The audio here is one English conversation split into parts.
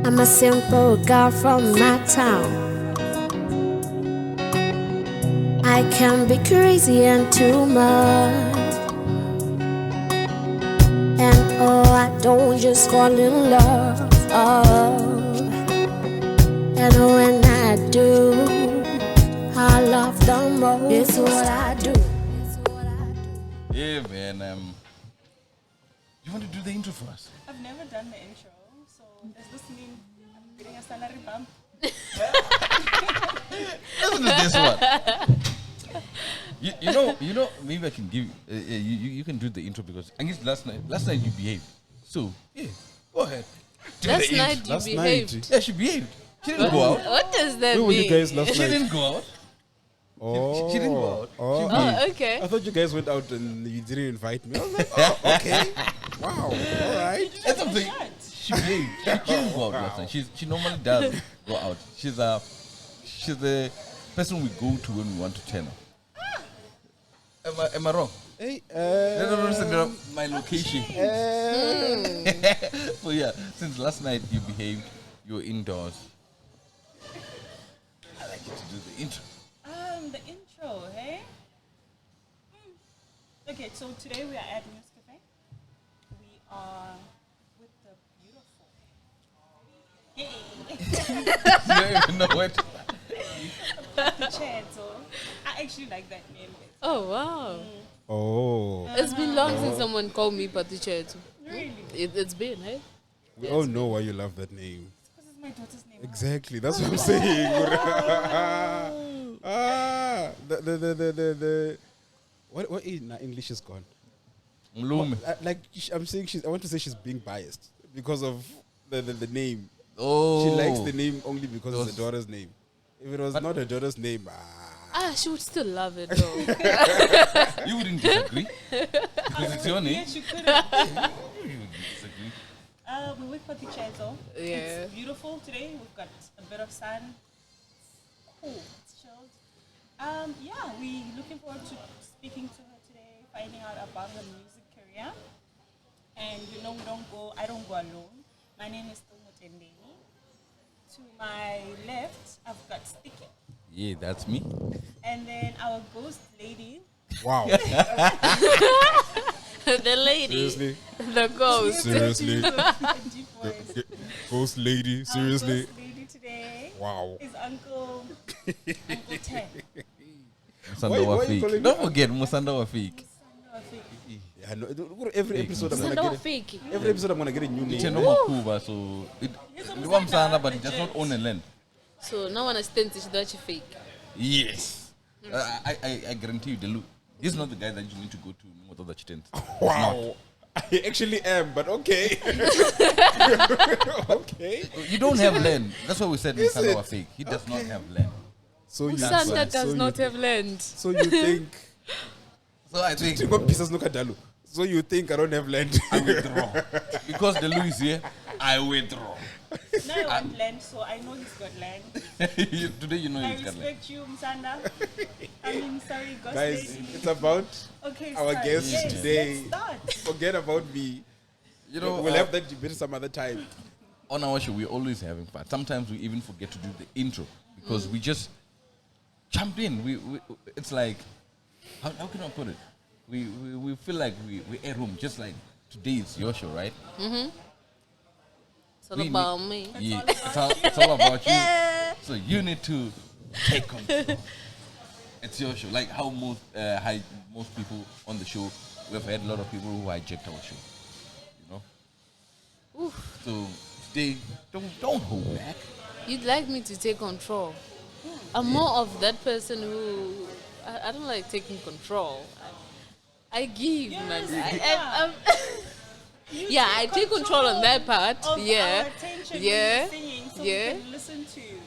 I'm a simple girl from my town. I can be crazy and too much. And oh, I don't just fall in love. And when I do, I love the most. It's what I do. Yeah, man. You want to do the intro for us? I've never done the intro, so does this mean I'm getting a salary bump? Listen to this one. You know. Maybe I can give you can do the intro because I guess last night you behaved. So yeah, go ahead. Last night you behaved. Yeah, she behaved. She didn't go out. What does that Where mean? were you guys last She night? didn't go out. She didn't go out. Oh, Oh, okay. I thought you guys went out and you didn't invite me. I was like, oh, okay. Wow. All right. That's something. She behaved. She didn't go out last night. She normally does go out. She's the person we go to when we want to turn up. Am I wrong? Hey, Don't send up my location. So yeah, since last night you behaved, you were indoors. I like you to do the intro. The intro, hey? Okay, so today we are at NewsCafé. We are with the beautiful. Hey! You don't even know what. The chair, so I actually like that name. Oh, wow. oh. It's been long since someone called me Patichetu. Really? It's been, hey? We all know why you love that name. Because it's my daughter's name. Exactly. That's what I'm saying. The what in English is gone. Mlume. Like I'm saying, I want to say she's being biased because of the name. Oh. She likes the name only because it's her daughter's name. If it was not her daughter's name, She would still love it, though. You wouldn't disagree because it's your name. Yes, you couldn't. You wouldn't disagree. We're with Paticheto. Yeah. It's beautiful today. We've got a bit of sun. Cool. It's chilled. Yeah, we're looking forward to speaking to her today, finding out about her music career. And you know, I don't go alone. My name is Deey. To my left, I've got Sticky. Yeah, that's me. And then our ghost lady. wow. The lady. Seriously? The ghost. Seriously? Deep voice. Ghost lady? Seriously? Our ghost lady today Wow. is Uncle Ten. Musanda Why you Wafik. calling Don't me forget Musanda Wafik. Yeah, no, every episode I'm Sanda gonna get Wafiki. every episode I'm gonna get a new It's a name. normal Kuba, so it Musanda, but it does not own a land. So now when I stand to she fake. Yes. I guarantee you, Daloo. He's not the guy that you need to go to with other chittens. Wow. I actually am, but okay. Okay. You don't have land. That's why we said Is Musanda it? Wafik. He does not have land. So you Sanda so does you- not have land. So you think So I think Daloo. So you think I don't have land? I withdraw. Because Daloo is here, I withdraw. Now I want land, so I know he's got land. Today you know I he's got land. respect you, Msanda. Sorry, Ghost Guys, lady. it's about Okay, our start. guest Yes, today. Let's start. Forget about me. You know, We'll have that debate some other time. on our show, we're always having fun. Sometimes we even forget to do the intro because we just jump in. We it's like, how can I put it? We feel like we're at home, just like today is your show, right? It's all about me. Yeah, it's all about you. So you need to take control. It's your show. Like how most people on the show, we've had a lot of people who hijacked our show. You know. Oof. So today, don't hold back. You'd like me to take control. I'm more of that person who I don't like taking control. I give, man. Yeah, I take control on that part. Of Yeah, our attention when yeah, you're singing, so yeah. we can listen to you.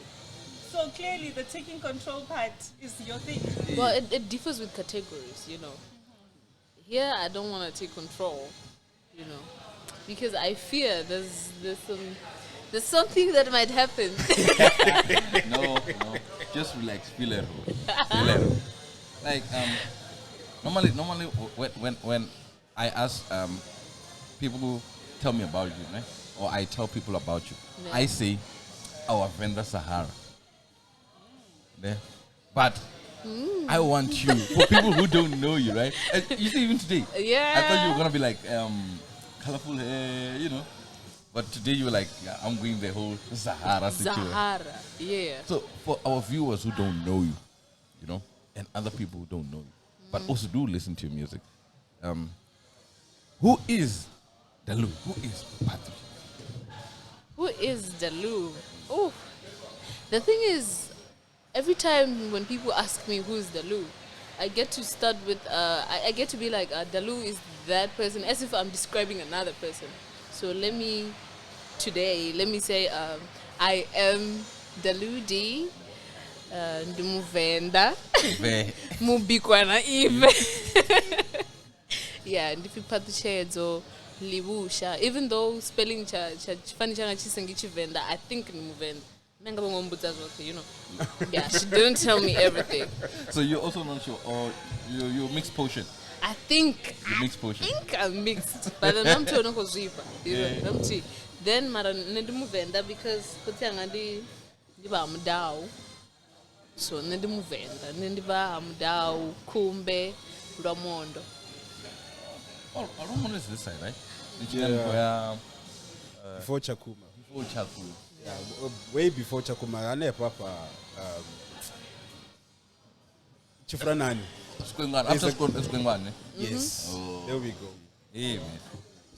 So clearly, the taking control part is your thing. Well, it differs with categories, you know. Here, I don't want to take control, you know, because I fear there's something that might happen. No, just relax, feel it. Like normally when I ask people who tell me about you, right? or I tell people about you, Yeah. I say our vendor Sahara. Yeah. But I want you, for people who don't know you, right? You see, even today, Yeah. I thought you were gonna be like colorful hair, But today you were like, yeah, I'm going the whole Sahara situation. Zahara. Yeah. So for our viewers who don't know you, and other people who don't know you, but also do listen to your music, who is Daloo? Who is Patrick? Who is Daloo? Oh, the thing is, every time when people ask me who is Daloo, I get to start with, I get to be like, Daloo is that person, as if I'm describing another person. So let me say, I am Daloo Deey, Ndumuvenda, Mubikwana Eve. Yeah, and if you put the shades or Libusha, even though spelling funny venda, I think Ndumuvenda. Yeah, she didn't tell me everything. So you're also not sure, or you mixed potion? I think I'm mixed, but then I'm told no then mara ndimuvenda because kuti angandi ndiba mudau, so ndimuvenda ndiba mudau kumbe lwamondo. Oh, Roman is this side, right? Yeah. Before Chakuma. Yeah, way before Chakuma. Ane papa Chifranani. After school, it's going on. Yes. Oh. There we go. Hey, man.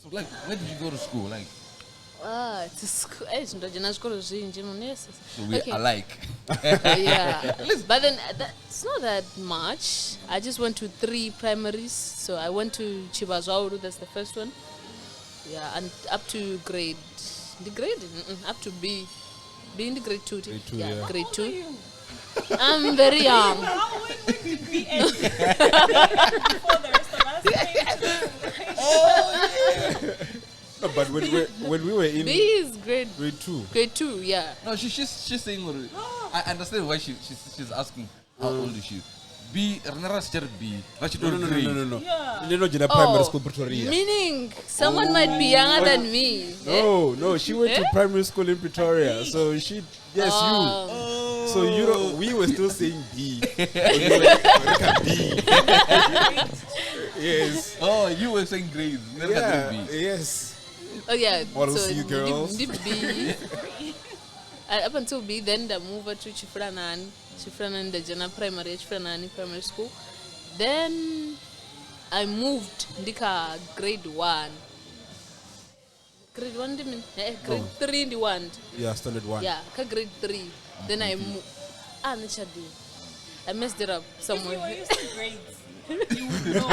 So, like, where did you go to school? Like, It's a school. So we are alike. Yeah, but then it's not that much. I just went to 3 primaries. So I went to Chibazauru, that's the first one. Yeah, and up to up to B in the grade 2. Grade 2, yeah, yeah. grade How 2. old are you? I'm very young. When did we end? Before the rest of us came to No, but when we were in B is grade grade 2. Grade 2, yeah. No, she's saying. I understand why she's asking how old is she. B, Renara started B. But she don't agree. No. Yeah. You know, Jina primary school Pretoria. Meaning someone might be younger than me. No, she went to primary school in Pretoria. So she, yes, you. So we were still saying B. B. Yes. Oh, you were saying grades. Never Yeah. B. Yes. Oh yeah. Model so C girls. Did B. Up until B, then I moved to Chifranan the Jana Primary, Chifranani Primary School. Then I moved Ndika grade 1. Grade 1 grade 3 in the 1. Yeah, standard 1. Yeah, grade 3. Then I moved. I messed it up If you somewhere. were used to grades, you would know.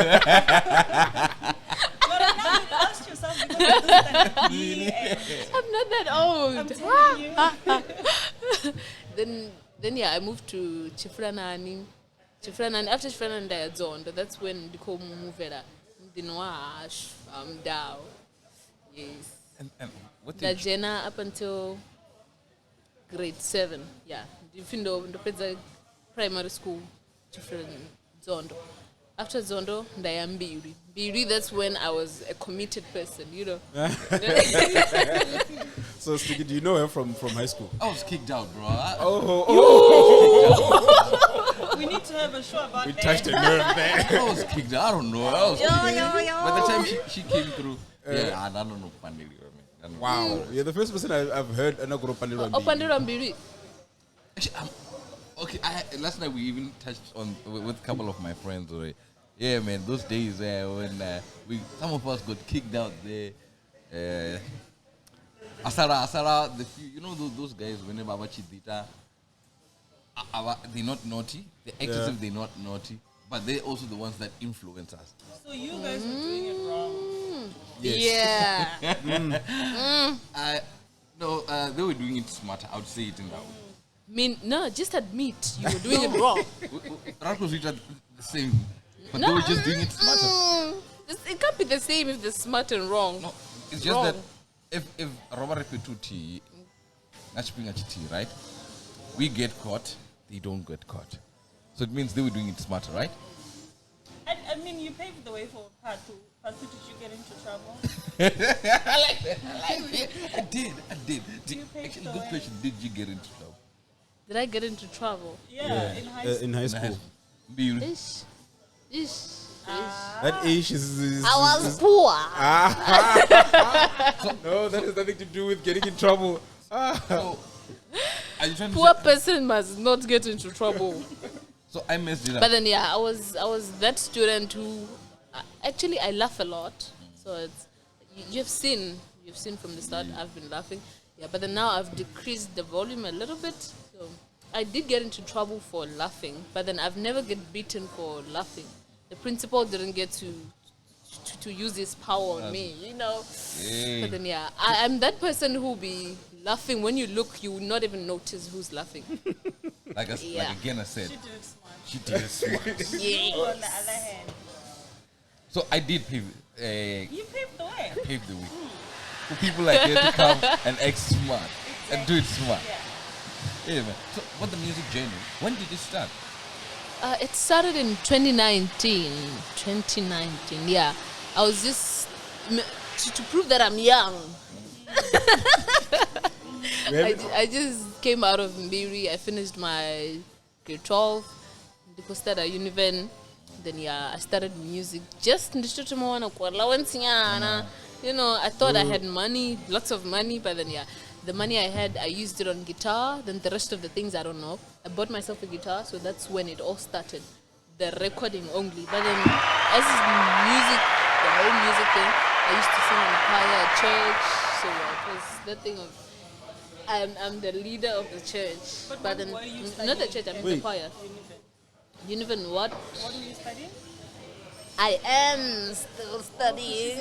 But now you asked yourself because you understand B and I'm not that old. I'm telling you. Then yeah, I moved to Chifranani. After Chifranani I had zoned. That's when the call moved. Dinwash, down. Yes. And what The did Jena up until grade 7. Yeah. Even though the primary school, Chifran Zondo. After Zondo, I am Biri. Biri, that's when I was a committed person, So, Sticky, do you know her from high school? I was kicked out, bro. We need to have a show about We that. touched a nerve there. I was kicked out. I don't know. I was kicked out. By the time she came through, I don't know. Wow. You're the first person I've heard Anagoro Pandira. Pandira Biri. Actually, okay, last night we even touched on with a couple of my friends already. Yeah, man, those days when some of us got kicked out there. Asara, those guys whenever Chidita, they're not naughty. They're active, they're not naughty, but they're also the ones that influence us. So you guys were doing it wrong. Yes. Yeah. They were doing it smarter. I would say it in that way. No, just admit you were doing it wrong. That was the same, but they were just doing it smarter. It can't be the same if they're smart and wrong. No, it's just Wrong. that if Robert Repetuti, right? We get caught, they don't get caught. So it means they were doing it smarter, right? I mean, you paved the way for part 2. Falco, did you get into trouble? I like that. I did. You paid Actually, the good way. question. Did you get into trouble? Did I get into trouble? Yeah, in high school. In high school. Beauty. Ish. Ish. That age is I was poor. no, that has nothing to do with getting in trouble. So, are you trying to Poor say, person must not get into trouble. so I messed it up. But then I was that student who actually I laugh a lot. So it's you've seen from the start I've been laughing. Yeah, but then now I've decreased the volume a little bit. So I did get into trouble for laughing, but then I've never get beaten for laughing. The principal didn't get to use his power on me, you know. Hey. But then I'm that person who be laughing when you look, you will not even notice who's laughing. Like again I said, She did it smart. she did it smart. Yeah. On the other hand, So I did pave you paved the way. the way for people like you to come and act smart and do it smart. Yeah. Yeah, man. So what the music journey? When did it start? It started in 2019. 2019, yeah. I was just to prove that I'm young. I just came out of Mbiri. I finished my grade 12. Deposited at Univen. Then I started music. Just you know, I thought I had money, lots of money, but then the money I had, I used it on guitar. Then the rest of the things, I don't know. I bought myself a guitar, so that's when it all started. The recording only. But then, as music, the whole music thing, I used to sing in choir at church. So it was that thing of, I'm the leader of the church. But then, what were you not the studying? church, I'm in Wait. the choir. Univen what? What were you studying? I am still studying.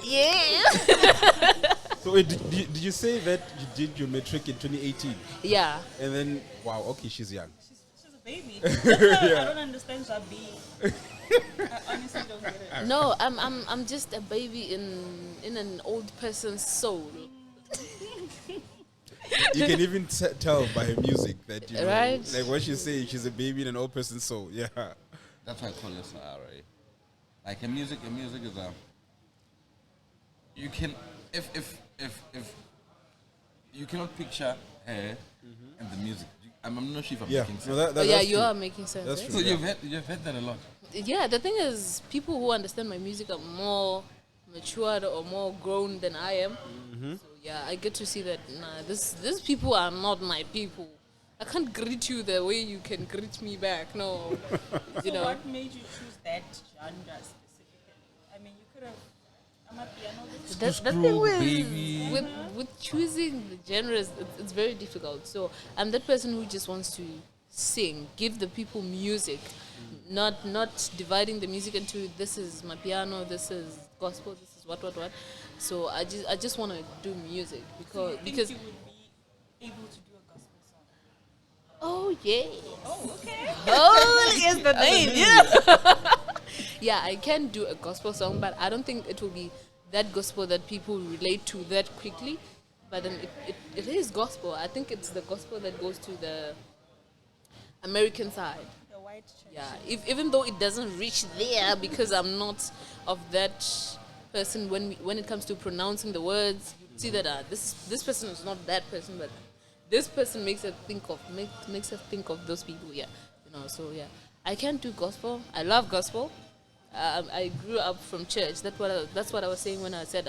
Yeah. So wait, did you say that you did your matric in 2018? Yeah. And then, wow, okay, she's young. She's a baby. That's why I don't understand Zabi. I honestly don't get it. No, I'm just a baby in an old person's soul. You can even tell by her music that, you know, Right. like what she's saying, she's a baby in an old person's soul. Yeah. That's why I call this right? Like her music is you can if you cannot picture her and the music. I'm not sure if I'm Yeah. making sense. No, that's You true. are making sense. That's right? true. So you've heard that a lot. Yeah, the thing is, people who understand my music are more matured or more grown than I am. So yeah, I get to see that. Nah, these people are not my people. I can't greet you the way you can greet me back. No, you So know. what made you choose that genre specifically? I mean, you could have. I'm a piano. The Screw, thing with, baby. with choosing the genres, it's very difficult. So I'm that person who just wants to sing, give the people music, not dividing the music into this is my piano, this is gospel, this is what. So I just want to do music because you would be able to do a gospel song. oh yeah, Oh, okay. oh yes the name yeah. Yeah, I can do a gospel song, but I don't think it will be that gospel that people relate to that quickly. But then it is gospel. I think it's the gospel that goes to the American side. The white church. Yeah, even though it doesn't reach there because I'm not of that person. When it comes to pronouncing the words, you see that this person is not that person, but this person makes us think of those people. Yeah, you know. So yeah, I can do gospel. I love gospel. I grew up from church. That's what I was saying when I said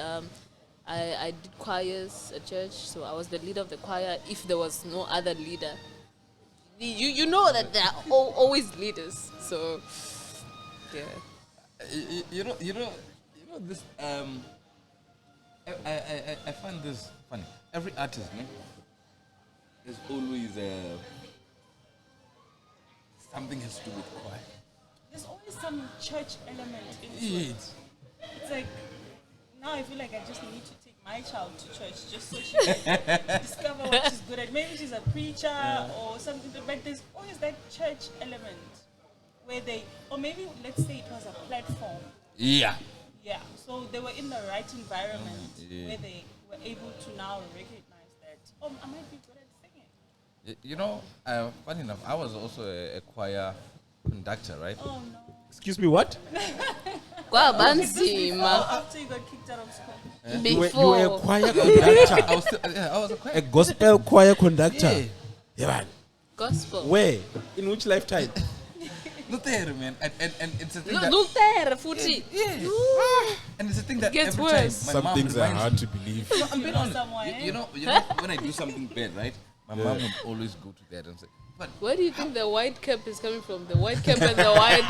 I did choirs at church. So I was the leader of the choir. If there was no other leader, you know that there are always leaders. So yeah. You know this. I find this funny. Every artist, man, is always something has to do with choir. There's always some church element into Yeah. it. It's like now I feel like I just need to take my child to church just so she can discover what she's good at. Maybe she's a preacher or something, but there's always that church element where or maybe let's say it was a platform. Yeah. Yeah, so they were in the right environment Yeah. where they were able to now recognize that, I might be good at singing. You know, funny enough, I was also a choir conductor, right? Oh no. Excuse me, what? Kwabanzima. After you got kicked out of school. You were a Before. choir conductor. I was a A choir. gospel choir conductor. Yeah. Yeah, man. Gospel. Where? In which lifetime? Look there, man. And it's a thing that. Look there, Futi. Yeah. And it's a thing that Gets every worse. time my Some mom things are reminds hard me. to believe. No, I'm being honest. someone, You, eh? you know, when I do something bad, right? My mom would always go to that and say, "But Where do you think the white cap is coming from? The white cap and the white.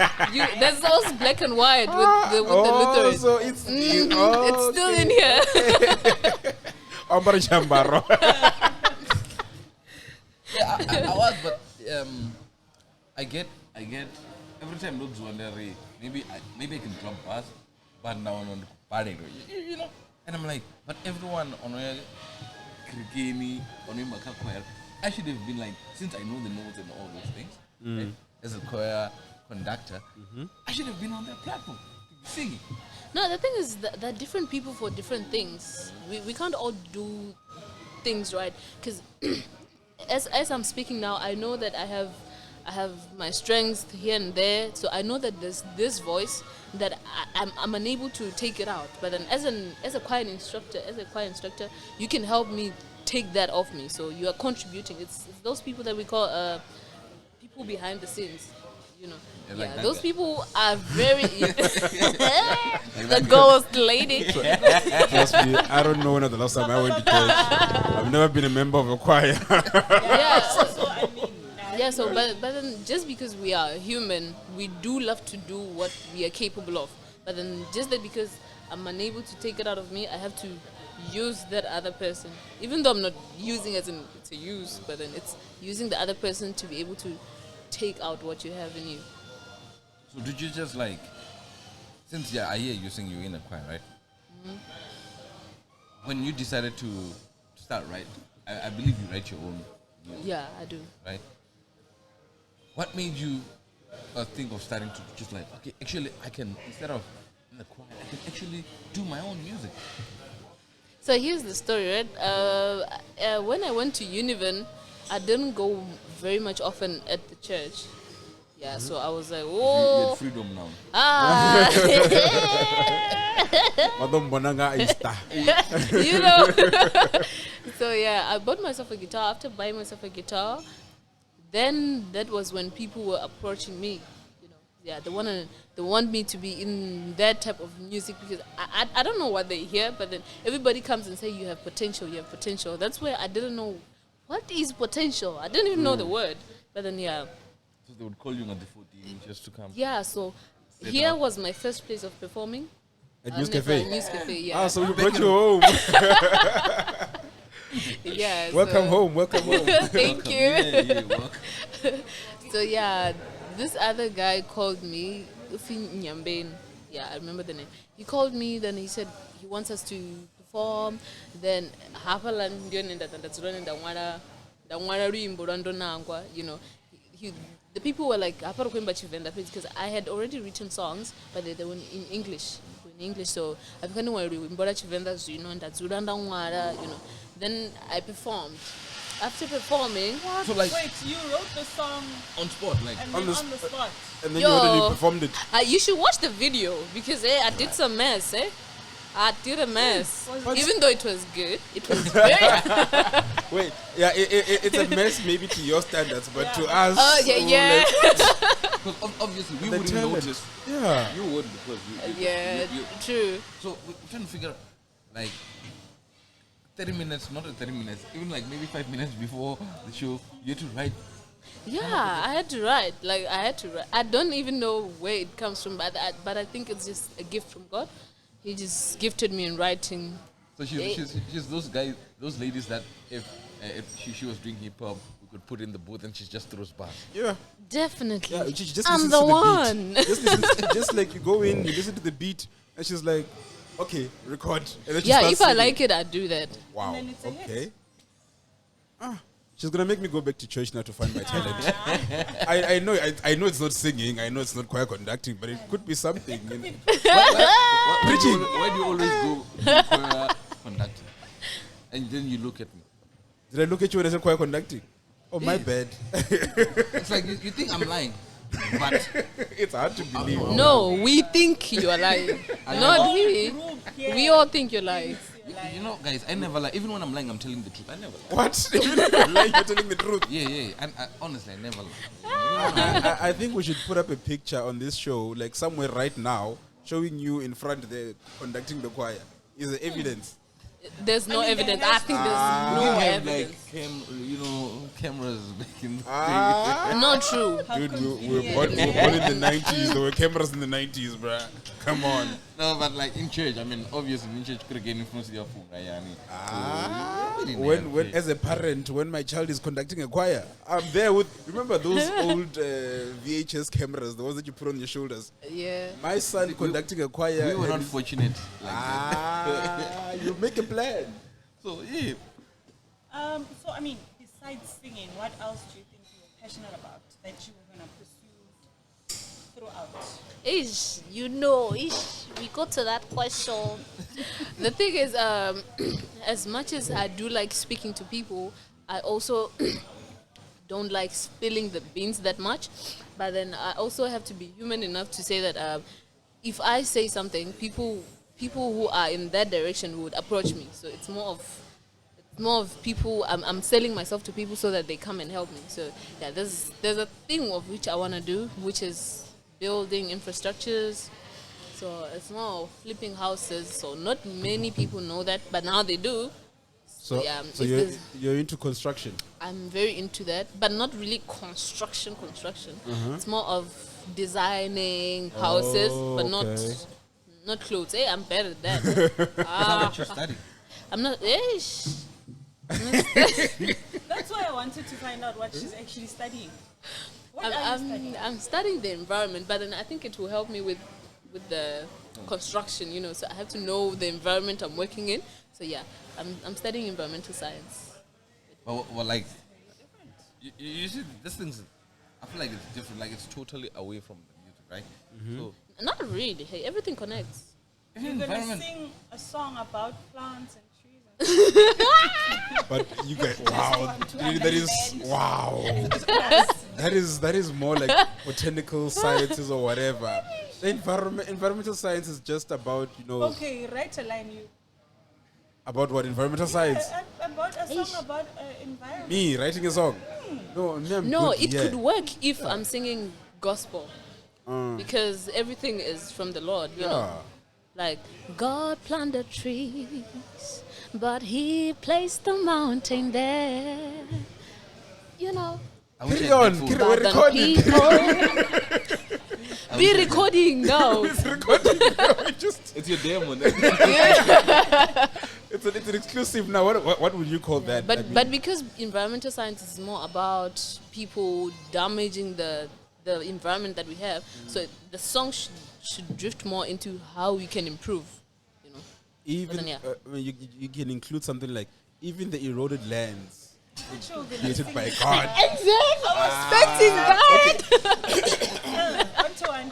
That's also black and white with the Lutheran. So it's It's still in here. Ambara Chambaro. yeah, I was, but I get every time looks wonder maybe I can jump past, but now on the party, you know, and I'm like, but everyone on a Krikini on a choir, I should have been like, since I know the notes and all those things, right, as a choir conductor, I should have been on that platform to be singing. No, the thing is that different people for different things. We can't all do things right. Because as I'm speaking now, I know that I have my strengths here and there. So I know that there's this voice that I'm unable to take it out. But then as a choir instructor, you can help me take that off me. So you are contributing. It's those people that we call people behind the scenes. You know, Yeah, like that those guy. people are very the ghost lady. Trust me, I don't know when was the last time I went to church. I've never been a member of a choir. Yeah. So I mean, Yeah, so but then just because we are human, we do love to do what we are capable of. But then just that because I'm unable to take it out of me, I have to use that other person. Even though I'm not using as in to use, but then it's using the other person to be able to take out what you have in you. So did you just like, since I hear you sing, you're in a choir, right? When you decided to start, right? I believe you write your own music, Yeah, I do. right? What made you think of starting to just like, okay, actually I can, instead of in the choir, I can actually do my own music. So here's the story, right? When I went to Univen, I didn't go very much often at the church. Yeah, so I was like, You oh, had freedom now. ah. Madam Bonanga Ista. You know. So yeah, I bought myself a guitar. After buying myself a guitar, then that was when people were approaching me. You know, yeah, they want me to be in that type of music because I don't know what they hear, but then everybody comes and say you have potential. That's where I didn't know what is potential. I didn't even know the word, but then yeah. So they would call you on the 14 just to come. Yeah, so Set here up. was my first place of performing. At Never NewsCafé. NewsCafé, yeah. Ah, so we brought you home. Yeah. Welcome so- home. Welcome home. Thank you. Yeah, welcome. So yeah, this other guy called me, Ufi Nyamben. Yeah, I remember the name. He called me, then he said he wants us to perform. Then Hapalan you know, the people were like, because I had already written songs, but they were in English. So I kind of you know, then I performed. After performing, So like wait, you wrote the song on spot, like and On then the on the spot. And then Yo. you already performed it. you should watch the video because I did some mess. I did a mess. What? Even though it was good, it was very. Wait, yeah, it's a mess maybe to your standards, but to us. Oh yeah, who yeah. because obviously we The wouldn't talent. notice. Yeah. You would because Yeah, you- true. So we're trying to figure out like 30 minutes, not 30 minutes, even like maybe 5 minutes before the show, you had to write. Yeah, I had to write. I don't even know where it comes from, but I think it's just a gift from God. He just gifted me in writing. So she's those guys, those ladies that if she was doing hip hop, we could put in the booth and she just throws bars. Yeah. Definitely. Yeah, she just I'm listens the to the one. beat. Just like you go in, you listen to the beat, and she's like, okay, record. And then she Yeah, starts if I singing. like it, I do that. Wow. And then it's a hit. Okay. She's gonna make me go back to church now to find my talent. I know it's not singing, I know it's not choir conducting, but it could be something. You know? Preaching. Why do you always go to choir conducting? And then you look at me. Did I look at you when I said choir conducting? Oh, my Yeah. bad. It's like you think I'm lying. But It's hard to believe. No, we think you are lying. Not he. We all think you're lying. you know, guys, I never lie. Even when I'm lying, I'm telling the truth. I never lie. What? Even if you're lying, you're telling the truth. Yeah. And honestly, I never lie. I think we should put up a picture on this show, like somewhere right now, showing you in front there conducting the choir. Is the evidence? There's no evidence. I think there's We no have evidence. like cameras back in the day. Not true. Dude, we were born in the 90s. There were cameras in the 90s, bruh. Come on. No, but like in church, I mean, obviously in church could have gained influence of your phone, right? When as a parent, when my child is conducting a choir, I'm there with. Remember those old VHS cameras, the ones that you put on your shoulders? Yeah. My son conducting a choir. We were not and- fortunate. You make a plan. So yeah. So I mean, besides singing, what else do you think you're passionate about that you were gonna pursue throughout? We go to that question. The thing is, as much as I do like speaking to people, I also don't like spilling the beans that much. But then I also have to be human enough to say that if I say something, people who are in that direction would approach me. So it's more of people. I'm selling myself to people so that they come and help me. So yeah, there's a thing of which I want to do, which is building infrastructures. So it's more of flipping houses. So not many people know that, but now they do. So, Yeah, so if you're into construction. I'm very into that, but not really construction. It's more of designing houses, but not clothes. Hey, I'm better at that. How much you study? I'm not. That's why I wanted to find out what she's actually studying. What are you studying? I'm studying the environment, but then I think it will help me with the construction. So I have to know the environment I'm working in. So yeah, I'm studying environmental science. Well, like you see, this thing's. I feel like it's different. Like it's totally away from the music, right? So Not really. Hey, everything connects. You're gonna sing a song about plants and trees. But you guys, wow, that is more like botanical sciences or whatever. The environmental science is just about Okay, write a line. about what environmental science. About a song about environment. Me writing a song. No, It could work if I'm singing gospel. Because everything is from the Lord, you know. Like, God planted trees, but He placed the mountain there. Carry on. We're recording. Be recording now. It's recording. it's your demo. It's an exclusive now. What would you call that? But because environmental science is more about people damaging the environment that we have, so the song should drift more into how we can improve. Even you can include something like even the eroded lands created by God. Exactly. I'm expecting that.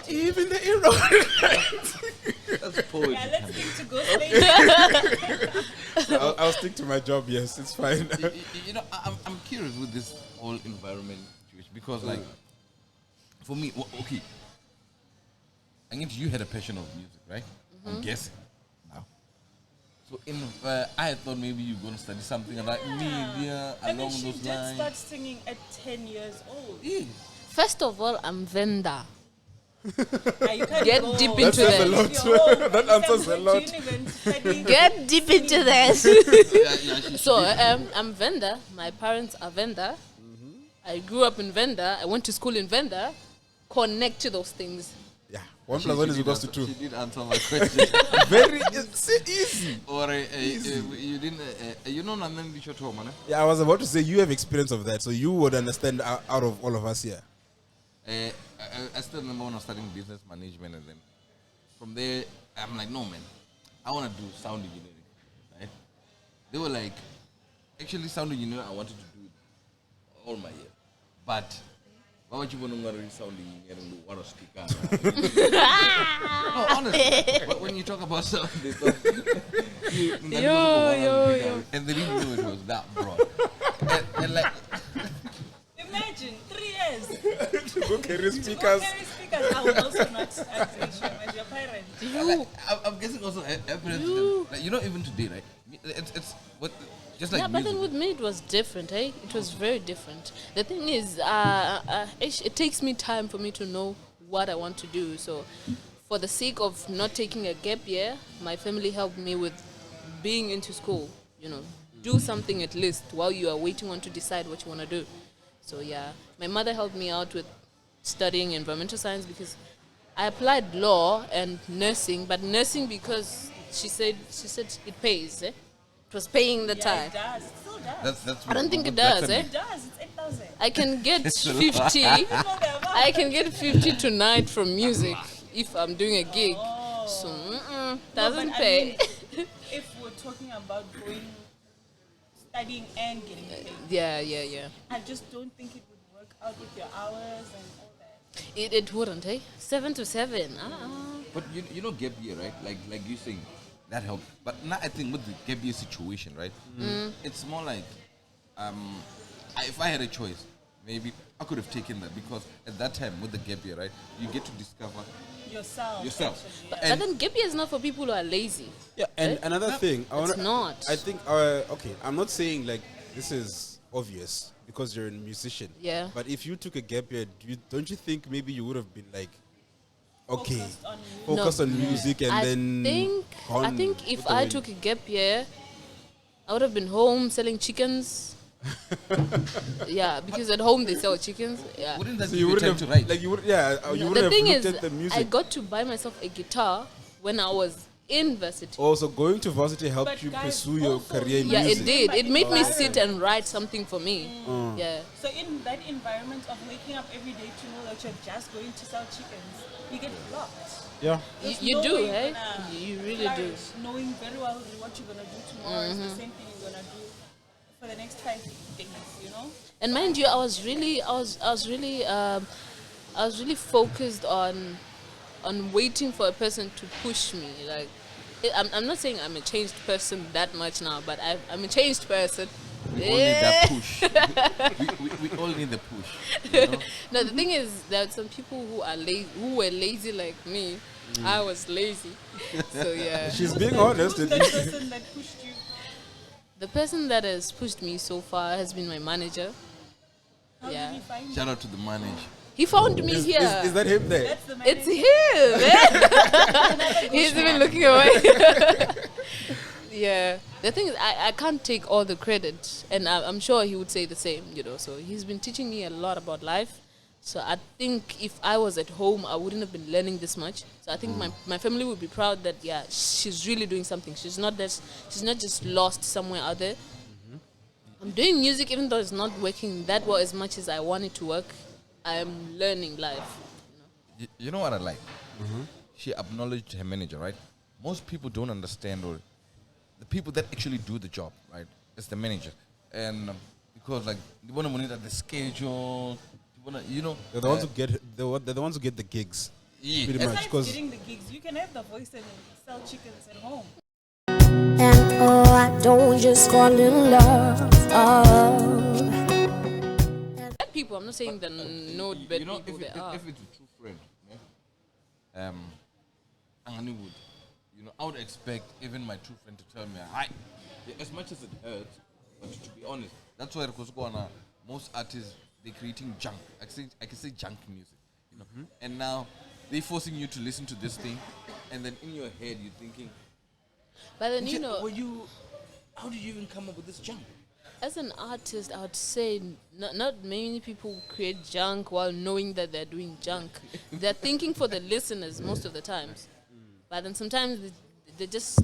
Even the eroded lands. That's poetry. Yeah, let's stick to ghost. I'll stick to my job. Yes, it's fine. I'm curious with this whole environment situation because, like, for me, okay, I guess you had a passion of music, right? I'm guessing now. So, I thought maybe you're going to study something like media along she those did lines. start singing at 10 years old. Yeah. First of all, I'm vendor. Get deep into That says a that. lot. That answers a lot. Get deep into this. Yeah, So I'm Venda. My parents are Venda. I grew up in Venda. I went to school in Venda. Connect to those things. Yeah, 1 + 1 is equals to 2. She did answer my question. It's easy. Or you didn't, nothing you should man. Yeah, I was about to say you have experience of that, so you would understand out of all of us here. I still remember when I was studying business management, and then from there, I'm like, no, man, I want to do sound engineering, right? They were like, actually, sound engineering, I wanted to do it all my year. But, why would you want to read sound engineering? What a sticker. No, honestly, but when you talk about sound, they thought, and they didn't know it was that broad. And like, Imagine 3 years. Who carries speakers? Carry speakers. I would also not agree with your parents. You. I'm guessing also parents, like, even today, right? It's what just like Yeah, but music. then with me it was different, eh? It was very different. The thing is, it takes me time for me to know what I want to do. So, for the sake of not taking a gap year, my family helped me with being into school. Do something at least while you are waiting on to decide what you want to do. So yeah, my mother helped me out with studying environmental science because I applied law and nursing, but nursing because she said it pays, eh? It was paying the Yeah, time. it does. It still does. That's I don't think it that's does, a- eh? It does. It's 8,000. I can get It's a 50. You know the amount. I can get 50 tonight from music if I'm doing a gig. So No, doesn't but pay. I mean, if we're talking about studying and getting paid, Yeah. I just don't think it would work out with your hours and all that. It wouldn't, eh? 7 to 7. But gap year, right? Like you saying, that helped. But now I think with the gap year situation, right? It's more like, if I had a choice, maybe I could have taken that because at that time with the gap year, right, you get to discover Yourself. yourself. actually, But yeah. then gap year is not for people who are lazy. Yeah, and another thing, It's not. I think, okay, I'm not saying like this is obvious because you're a musician. Yeah. But if you took a gap year, don't you think maybe you would have been like, okay, Focused on music. focus on music and I then. think if I took a gap year, I would have been home selling chickens. Yeah, because at home they sell chickens. Yeah. Wouldn't that So give you you wouldn't time have to write? like you would you wouldn't The have thing looked is, at the music. I got to buy myself a guitar when I was in varsity. Also, going to varsity helped But you guys, pursue your also career in Yeah, music. it did. It made me Environment. sit and write something for me. Yeah. So in that environment of waking up every day to know that you're just going to sell chickens, you get blocked. Yeah. There's You no do, way you're eh? gonna You really do. flourish, knowing very well what you're gonna do tomorrow is the same thing you're gonna do for the next 5 days. And mind you, I was really focused on waiting for a person to push me. Like, I'm not saying I'm a changed person that much now, but I'm a changed person. We all need that push. we all need the push. No, the thing is, there are some people who were lazy like me. I was lazy, so yeah. She's being honest. Who's at the least. person that pushed you? The person that has pushed me so far has been my manager. How Yeah. did he find you? Shout out to the manager. He found me Is, here. is that him there? That's the It's manager. him. He's even looking away. Yeah. The thing is, I can't take all the credit, and I'm sure he would say the same. So he's been teaching me a lot about life. So I think if I was at home, I wouldn't have been learning this much. So I think my family would be proud that she's really doing something. She's not just lost somewhere out there. I'm doing music even though it's not working that well as much as I want it to work. I'm learning life. You know what I like? She acknowledged her manager, right? Most people don't understand, or the people that actually do the job, right? It's the manager, and because like they want to monitor the schedule, They're the ones who get they're the ones who get the gigs. Yeah. Pretty much, Besides because getting the gigs, you can have the voice and sell chickens at home. And I don't just fall in love. Bad people, I'm not saying that no bad people there are. if it's a true friend, Angani would, I would expect even my true friend to tell me, hi, as much as it hurts, but to be honest, that's why most artists, they're creating junk. I can say junk music, and now they're forcing you to listen to this thing, and then in your head you're thinking, But then, how did you even come up with this junk? as an artist, I would say not many people create junk while knowing that they're doing junk. They're thinking for the listeners most of the times. But then sometimes they're just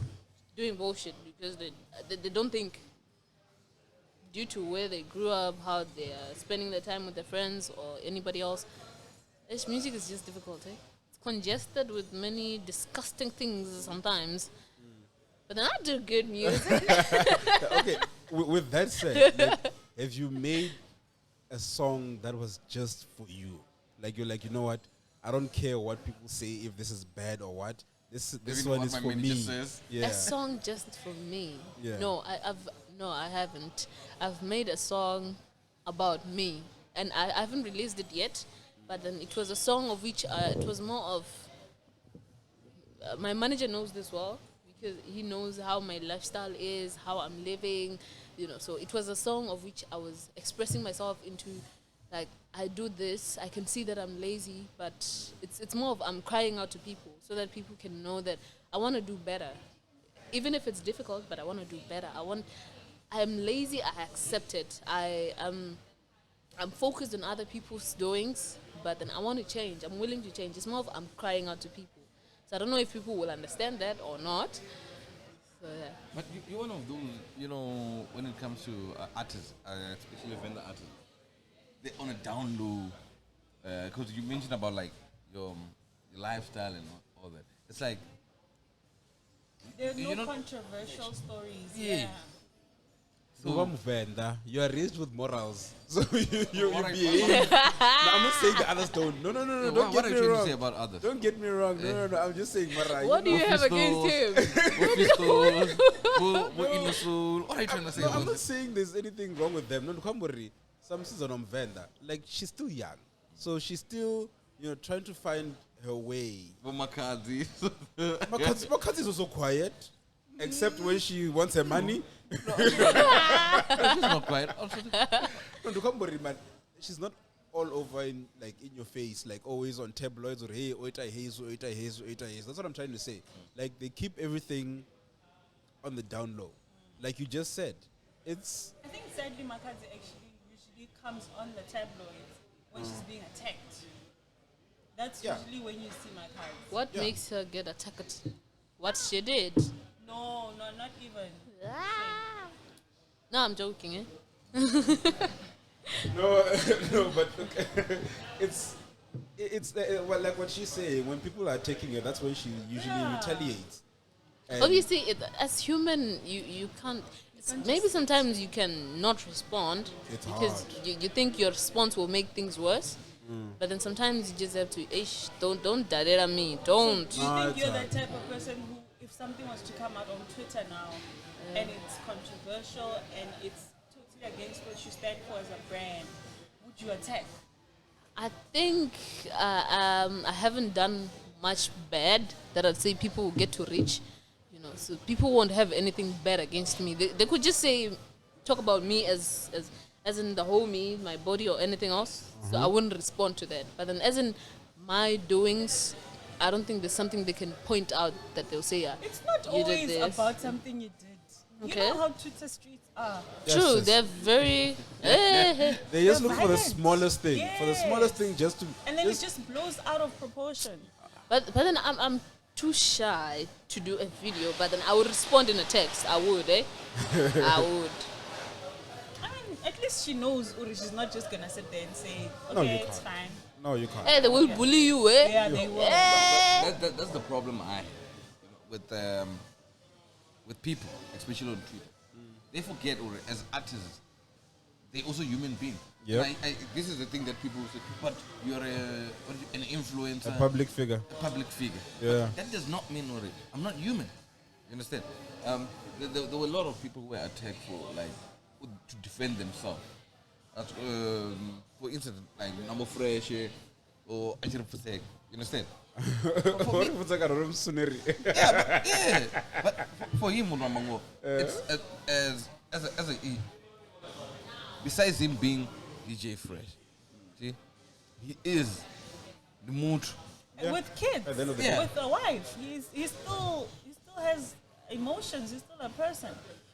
doing bullshit because they don't think, due to where they grew up, how they are spending their time with their friends or anybody else. This music is just difficult, eh? It's congested with many disgusting things sometimes. But then I do good music. okay. With that said, like, have you made a song that was just for you? Like you're like, you know what? I don't care what people say if this is bad or what. This Even one what is my for manager me. says. Yeah. A song just for me. Yeah. No, I haven't. I've made a song about me, and I haven't released it yet. But then it was a song of which it was more of. My manager knows this well because he knows how my lifestyle is, how I'm living, So it was a song of which I was expressing myself into, like, I do this. I can see that I'm lazy, but it's more of I'm crying out to people so that people can know that I want to do better, even if it's difficult. But I want to do better. I am lazy. I accept it. I'm focused on other people's doings, but then I want to change. I'm willing to change. It's more of I'm crying out to people. So I don't know if people will understand that or not. So, yeah. But you're one of those, when it comes to artists, especially vendor artists, they're on a down low. Because you mentioned about like your lifestyle and all that. It's like there are no controversial stories. Yeah. So you are raised with morals, so you behave. No, I'm not saying the others don't. No. Don't what get are me you trying wrong. to say about others? Don't get me wrong. No. I'm just saying, Mara. What do you have against him? What are you trying to say No, about I'm not this? saying there's anything wrong with them. No, come worry. Some season on Venda, like she's still young, so she's still trying to find her way. For Makadzi. Makadzi is also quiet, except when she wants her money. She's not quiet. No, come worry, man. She's not all over in your face, like always on tabloids or hey, oita haze, oita haze, oita haze. That's what I'm trying to say. Like they keep everything on the down low, like you just said. I think sadly Makazi actually usually comes on the tabloids when she's being attacked. That's usually when you see Makazi. What makes her get attacked? What she did? No, not even. No, I'm joking, eh? No, but it's well, like what she's saying. When people are attacking her, that's when she usually retaliates. And Obviously, as human, you can't. Maybe sometimes you can not respond It's because hard. you think your response will make things worse. But then sometimes you just have to, don't direct me, don't. Do you No, think it's you're hard. the type of person who, if something was to come out on Twitter now, and it's controversial and it's totally against what you stand for as a brand, would you attack? I think I haven't done much bad that I'd say people will get to reach. So people won't have anything bad against me. They could just talk about me as in the whole me, my body or anything else. So I wouldn't respond to that. But then as in my doings, I don't think there's something they can point out that they'll say, It's not you did always this. about something you did. Okay. You know how Twitter streets are. True, Yes. they're very... They just look for the violent. smallest thing. For the smallest thing, just to. And then it just blows out of proportion. But then I'm too shy to do a video, but then I would respond in a text. I would, I would. I mean, at least she knows Uri. She's not just going to sit there and say, No, you okay, it's can't. fine. No, you can't. Hey, they will bully you, eh? Yeah, they will. That's the problem I have with people, especially on Twitter. They forget, or as artists, they're also human beings. Yep. This is the thing that people say, but you're an influencer, A public figure. a public figure. Yeah. But that does not mean already. I'm not human. You understand? There were a lot of people who were attacked to defend themselves. For instance, like Number Fresh or Ajira Pusek. You understand? What if it's like a room scenery? But for him, Ramango, it's as a besides him being DJ Fresh, see, he is the mood. And with kids, At the end of the day. with a wife, he still has emotions. He's still a person.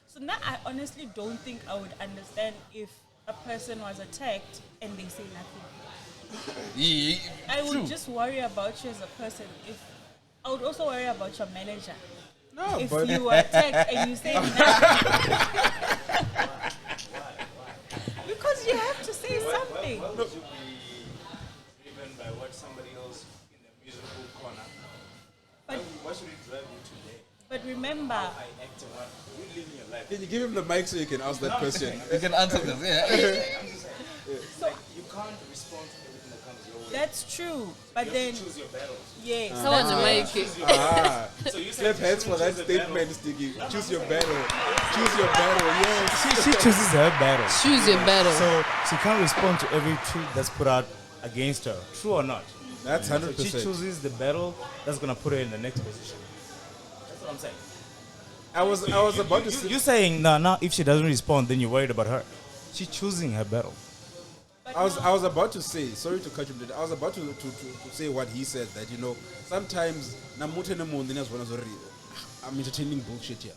So now I honestly don't think I would understand if a person was attacked and they say nothing. I would just worry about you as a person. I would also worry about your manager. No, If but you were attacked and you say nothing. Because you have to say something. Why would you be driven by what somebody else in the musical corner? But, Why should it drive you today? but remember, I act and what you living your life. can you give him the mic so you can ask that question? You can answer this, yeah. so You can't respond to everything that comes your way. that's true. But then, Choose your battles. yes. Someone's making. So you Clap hands for that statement, Sticky. Choose your battle. Choose your battle. Yes. She chooses her battle. Choose your battle. So she can't respond to every tweet that's put out against her. True or not? That's So 100%. she chooses the battle that's gonna put her in the next position. That's what I'm saying. I was about to say. You're saying now if she doesn't respond, then you're worried about her. She's choosing her battle. But I was about to say, sorry to cut you, but I was about to say what he said, that sometimes I'm entertaining bullshit here.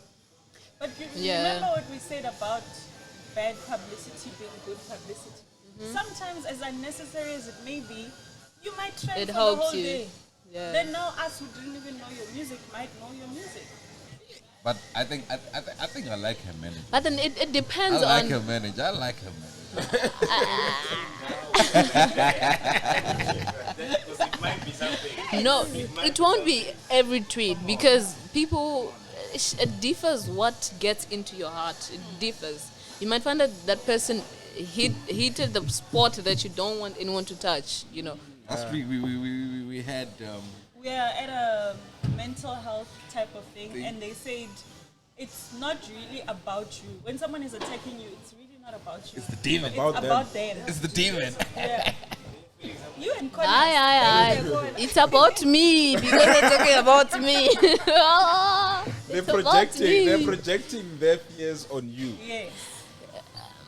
But you Yeah. remember what we said about bad publicity being good publicity? Sometimes, as unnecessary as it may be, you might trend It for the helps whole you. day. Yeah. Then now us who didn't even know your music might know your music. But I think I like her manager. But then it I depends like on. her manager. I like her manager. Because it might be something. No, it won't be every tweet because people. It differs what gets into your heart. It differs. You might find that person hit the spot that you don't want anyone to touch. Last week we had We are at a mental health type of thing, and they said it's not really about you. When someone is attacking you, it's really not about you. it's the demon. It's About about them. It's the demon. Yeah. You and Colin. Aye. It's about me because they're talking about me. They're It's about me. projecting their fears on you. Yes.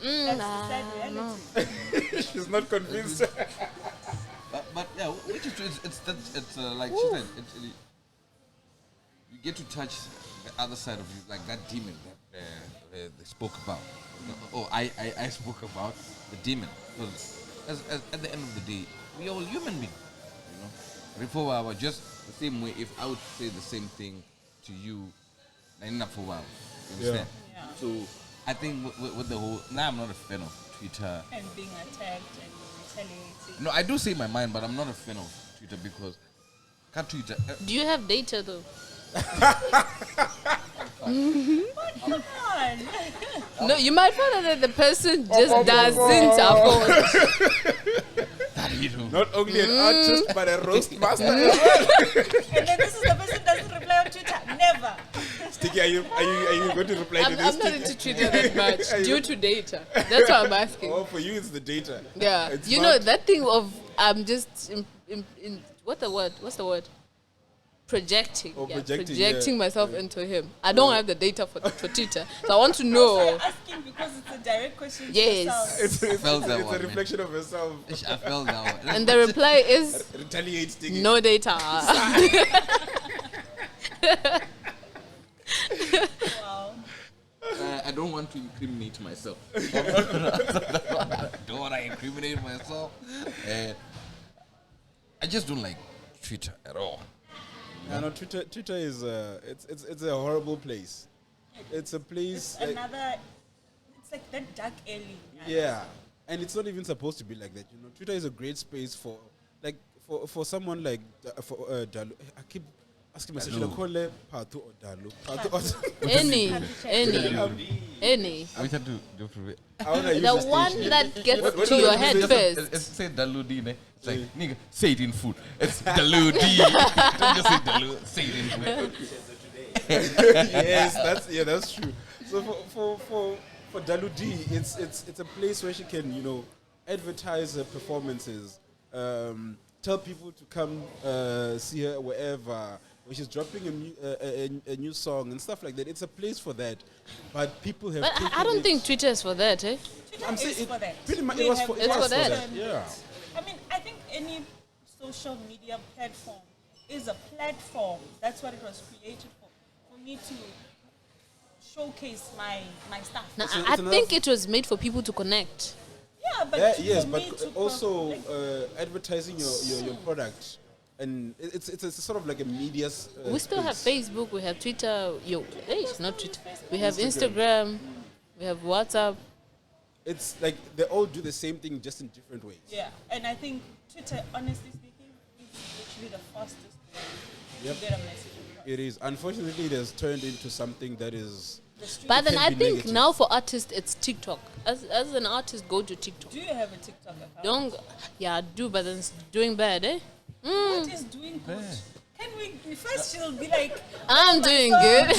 That's the sad reality. She's not convinced. But yeah, which is true. It's like she said. You get to touch the other side of you, like that demon that they spoke about. Or I spoke about the demon. Because at the end of the day, we all human beings. Before just the same way. If I would say the same thing to you, enough for a while. You understand? Yeah. So I think with the whole, now I'm not a fan of Twitter. And being attacked and retaliating. No, I do say my mind, but I'm not a fan of Twitter because can't Twitter. Do you have data though? Come on. No, you might find out that the person just doesn't afford. That you do. Not only an artist, but a roast master. And then this is the person doesn't reply on Twitter. Never. Sticky, are you going to reply to I'm this? not into Twitter that much Are you- due to data. That's what I'm asking. Oh, for you, it's the data. Yeah, It's you not- know that thing of I'm just in what's the word? Projecting. Oh, Yeah, projecting, projecting yeah. myself into him. I don't have the data for Twitter, so I want to So know. you're asking because it's a direct question to Yes. yourself. It's felt that a one, man. reflection of yourself. I felt that one. And the reply is Retaliate, Sticky. no data. Wow. I don't want to incriminate myself. I don't want to incriminate myself. I just don't like Twitter at all. No, Twitter is it's a horrible place. It's a place. It's another. It's like that dark alley. Yeah, and it's not even supposed to be like that. Twitter is a great space for someone like Daloo. I keep asking myself, should I call her Patu or Daloo? Patu or any. We have to do it. I wanna use The the one stage. that gets What to do your you head say? first. It's say Daloo D, ne? It's like, nigga, say it in food. It's Daloo D. Don't just say Daloo, say it in food. Yes, that's true. So for Daloo D, it's a place where she can advertise her performances, tell people to come see her wherever. When she's dropping a new song and stuff like that, it's a place for that. But people have. But I don't think Twitter is for that, eh? Twitter I'm is saying for that. pretty much We it was have for, It's for that. Yeah. I mean, I think any social media platform is a platform. That's what it was created for me to showcase my stuff. No, It's I another- think it was made for people to connect. Yeah, but Yes, for but me to also like, advertising your product, and it's a sort of like a media. We still have space. Facebook, we have Twitter. It's not Twitter. We have Instagram. Instagram, we have WhatsApp. It's like they all do the same thing, just in different ways. yeah, and I think Twitter, honestly speaking, is literally the fastest way Yep. to get a message across. It is. Unfortunately, it has turned into something that is. The street. But then can I be think negative. now for artists, it's TikTok. As an artist, go to TikTok. Do you have a TikTok account? Don't. Yeah, I do, but then it's doing bad, eh? What is doing good? Can we first? She'll be like, I'm doing good.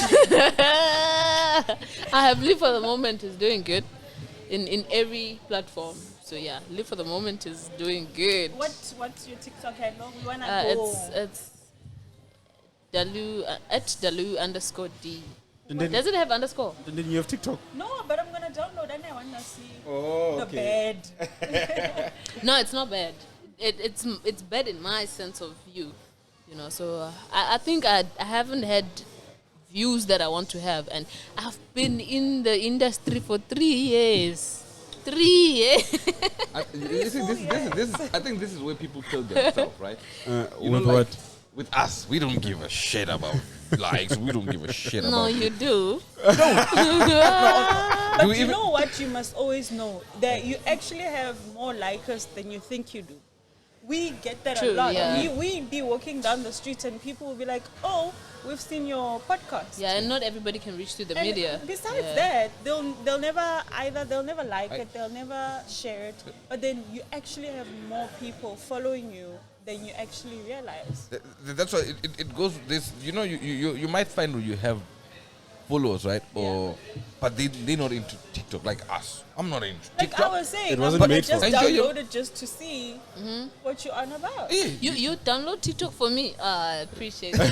I have lived for the moment. It's doing good. in every platform. So yeah, Live for the Moment is doing good. What's your TikTok handle? We wanna go. It's Daloo at Daloo underscore D. And then, Does it have underscore? and then you have TikTok. No, but I'm gonna download and I wanna see Oh, the bed. No, it's not bad. It's bad in my sense of view, you know. So I think I haven't had views that I want to have, and I've been in the industry for 3 years. 3 years. You see, I think this is where people kill themselves, right? You know, With like, what? with us, we don't give a shit about likes. We don't give a shit No, about. you do. But Do we you even- know what you must always know? That you actually have more likers than you think you do. We get that True, a lot. yeah. We be walking down the street and people will be like, oh, we've seen your podcast. Yeah, and not everybody can reach to the And media. besides Yeah. that, they'll never like it, they'll never share it. But then you actually have more people following you than you actually realize. That's why it goes this. You know, you might find you have followers, right? Or but they're not into TikTok like us. I'm not into Like TikTok. I was saying, It I'm wasn't gonna made for just it. Enjoy your- download it just to see what you're on about. You download TikTok for me. I appreciate it.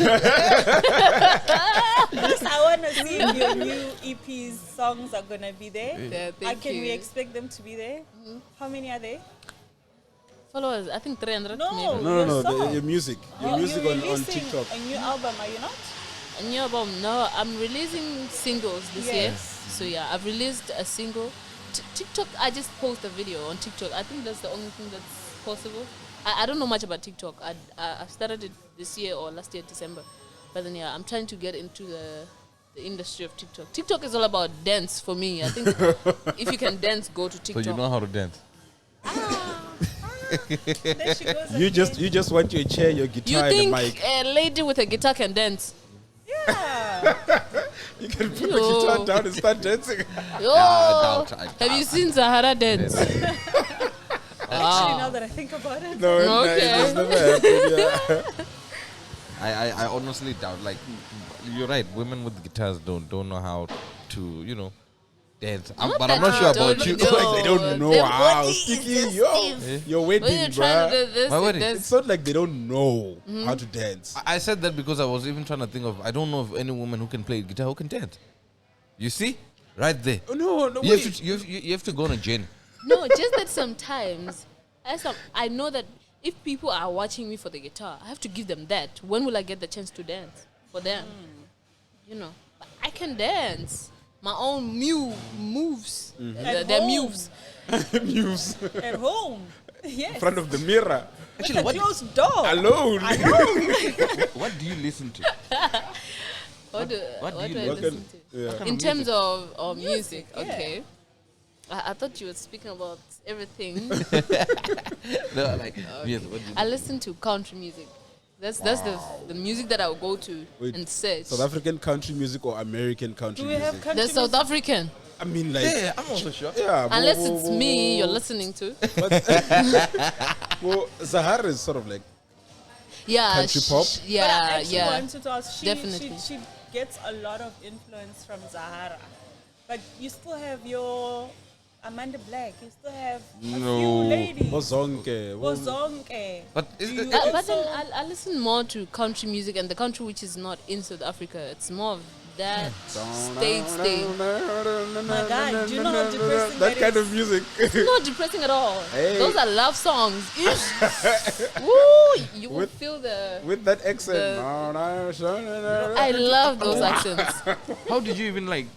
Plus, I want to see if your new EP's songs are gonna be there. Yeah, thank Can you. we expect them to be there? How many are there? Followers, I think 300 No. maybe. No, song. your music. Your Oh, music you're on releasing TikTok. a new album, are you not? A new album? No, I'm releasing singles this year. Yes. So yeah, I've released a single. TikTok, I just post a video on TikTok. I think that's the only thing that's possible. I don't know much about TikTok. I started it this year or last year, December. But then yeah, I'm trying to get into the industry of TikTok. TikTok is all about dance for me. I think if you can dance, go to So TikTok. you know how to dance. There she goes You again. just want your chair, your You guitar, and think a mic. a lady with a guitar can dance? Yeah. You can put the Yo. guitar down and start dancing. Oh, doubt, I have you doubt. seen Sahara dance? Actually, now that I think about it. No, Okay. it has never happened. Yeah. I honestly doubt. Like, you're right. Women with guitars don't know how to, you know, dance. Not But that I'm not sure they about don't you. know. Like they don't know Their how. body Sticky, is yo, stiff. your When wedding, you're trying to bruh. do this, My it wedding. does. It's not like they don't know how to dance. I said that because I was even trying to think of. I don't know of any woman who can play guitar who can dance. You see, right there. Oh, no, You wait. have to you have to go on a journey. No, just that sometimes, I know that if people are watching me for the guitar, I have to give them that. When will I get the chance to dance for them? You know, but I can dance. My own moves. At They're home. moves. Muse At home. Yes. in front of the mirror. Actually, what closed door. Alone. What do you listen to? What do what do I you listen to? Yeah. In terms of music, yeah. okay. I thought you were speaking about everything. No, like, yes, what do you I listen to country music. That's the music that I will go to Wait, and search. South African country music or American country Do we have music? country The South music? African. I mean, like, Yeah, I'm also sure. yeah. Unless it's me you're listening to. Well, Zahara is sort of like, Yeah. Country pop? But I Yeah, actually yeah. wanted to ask, Definitely. she gets a lot of influence from Zahara. But you still have your Amanda Black, you still have a few No. ladies. Bozonke. Bozonke. But is Do you it, But also- then I listen more to country music and the country which is not in South Africa. It's more of that state. My God, do you know how depressing that that kind is? of music. It's not depressing at all. Hey. Those are love songs. Ish. Woo! You will With- feel the. With that accent. I love those accents. how did you even like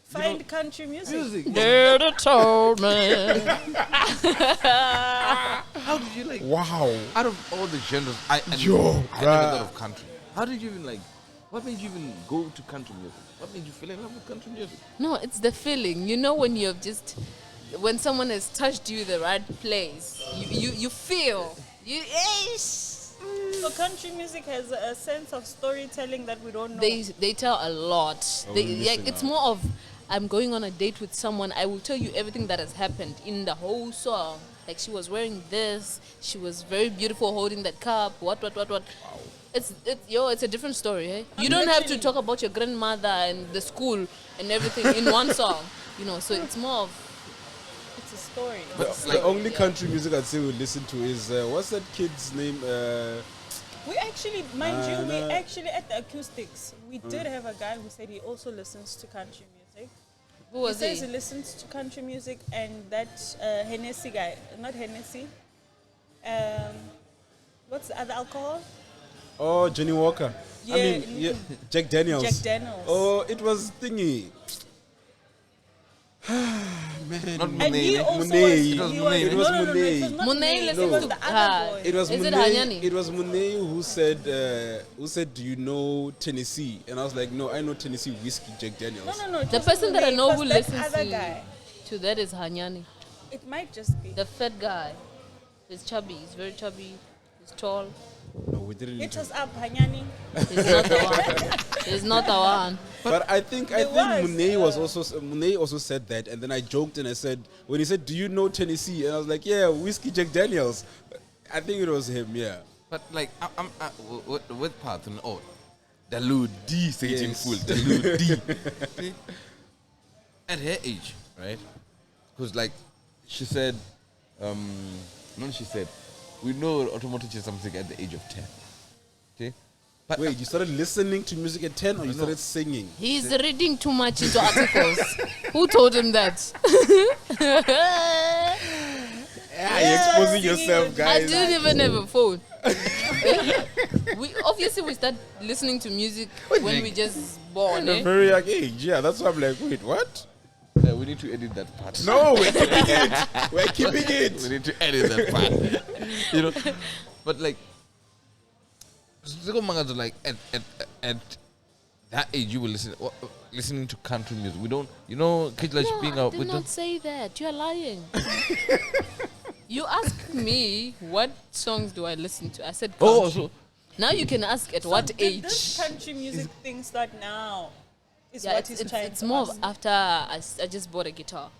Find country music. Dirty told me. how did you like Wow. out of all the genres I Yo, never bruh. thought of country. How did you even like what made you even go to country music? What made you fall in love with country music? No, it's the feeling. You know when you've just when someone has touched you the right place, you feel you. So country music has a sense of storytelling that we don't know. They tell a lot. Oh, They, we're like missing it's out. more of I'm going on a date with someone. I will tell you everything that has happened in the whole song. Like she was wearing this. She was very beautiful holding that cup. What. It's a different story. Eh? You don't have to Actually- talk about your grandmother and the school and everything in one song. You know, so it's more of story. The only country music I'd say we listen to is what's that kid's name? We actually, mind you, we nah. actually at the acoustics, we did have a guy who said he also listens to country music. Who was he says he? he listens to country music, and that Hennessy guy, not Hennessy. What's the other alcohol? Oh, Johnny Walker. Yeah, Jack Daniels. Jack Daniels. Oh, it was thingy. Man. Not And he Monet. also Monet. was, It he was was, Monet. no, no, no, it was not Monet Monet, listens it was to the other boy. It was Is it Monet. Hanyani? It was Monet who said, "Do you know Tennessee?" And I was like, "No, I know Tennessee whiskey, Jack Daniels." No, it The wasn't person that I Monet, know it who was that listens other guy. to that is Hanyani. It might just be. The fat guy. He's chubby. He's very chubby. He's tall. No, we didn't. It was up, Hanyani. He's not the one. He's not the one. But I think There was, Monet also said that, and then I joked and I said, when he said, "Do you know Tennessee?" and I was like, "Yeah, whiskey, Jack Daniels." I think it was him. Yeah. But like, with part and all, Daloo D say it in Yes. full. Daloo D. See? At her age, right? Because like, she said, we know automotive is something at the age of 10. Okay? But Wait, you started listening to music at 10 or you started singing? He's reading too much into articles. Who told him that? Yeah, you're exposing singing yourself, with- I guys. didn't even have a phone. we start listening to music when we just born. At a Eh? very young age, yeah. That's why I'm like, wait, what? yeah, we need to edit that part. No, we're keeping it. We're keeping We it. need to edit that part. You know? But like, Ziko Mangazo, like at that age, you were listening to country music. We don't, you know, kids like No, being I out did with not the. say that. You're lying. You asked me what songs do I listen to. I said country. Oh, so Now you can ask at what Did age. this country music thing start now? Is Yeah, what he's trying it's to more ask. of after I just bought a guitar.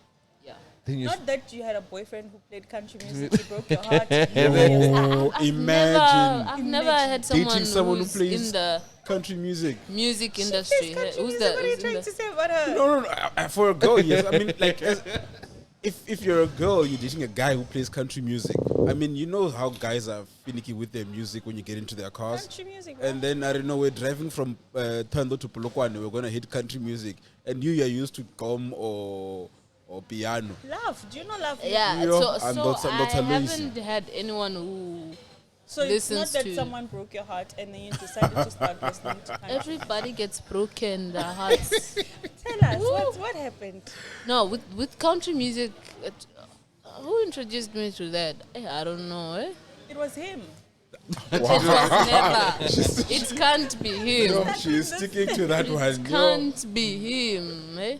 Yeah. then you Not that you had a boyfriend who played country music, he broke your heart. You were just- Oh, imagine I've never had someone, dating someone who who's plays in the country music. music industry. Country Who's music, the? what are you who's in trying the- to say about her? No. For a girl, yes. I mean, like, if you're a girl, you're dating a guy who plays country music. I mean, you know how guys are finicky with their music when you get into their cars. Country music, bro. And then, I don't know, we're driving from Thando to Polokwane, we're going to hit country music. And you're used to gom or piano. Love. Do you know love? Yeah, Yeah, so I'm so not- I'm I not a Lucy. haven't had anyone who So it's not listens that to- someone broke your heart and then you decided to start listening to country. everybody gets broken their hearts. Tell us, what happened? No, with country music, who introduced me to that? I don't know. Eh? It was him. It was never. It can't be him. No, she's sticking to that one. It can't be him. Eh?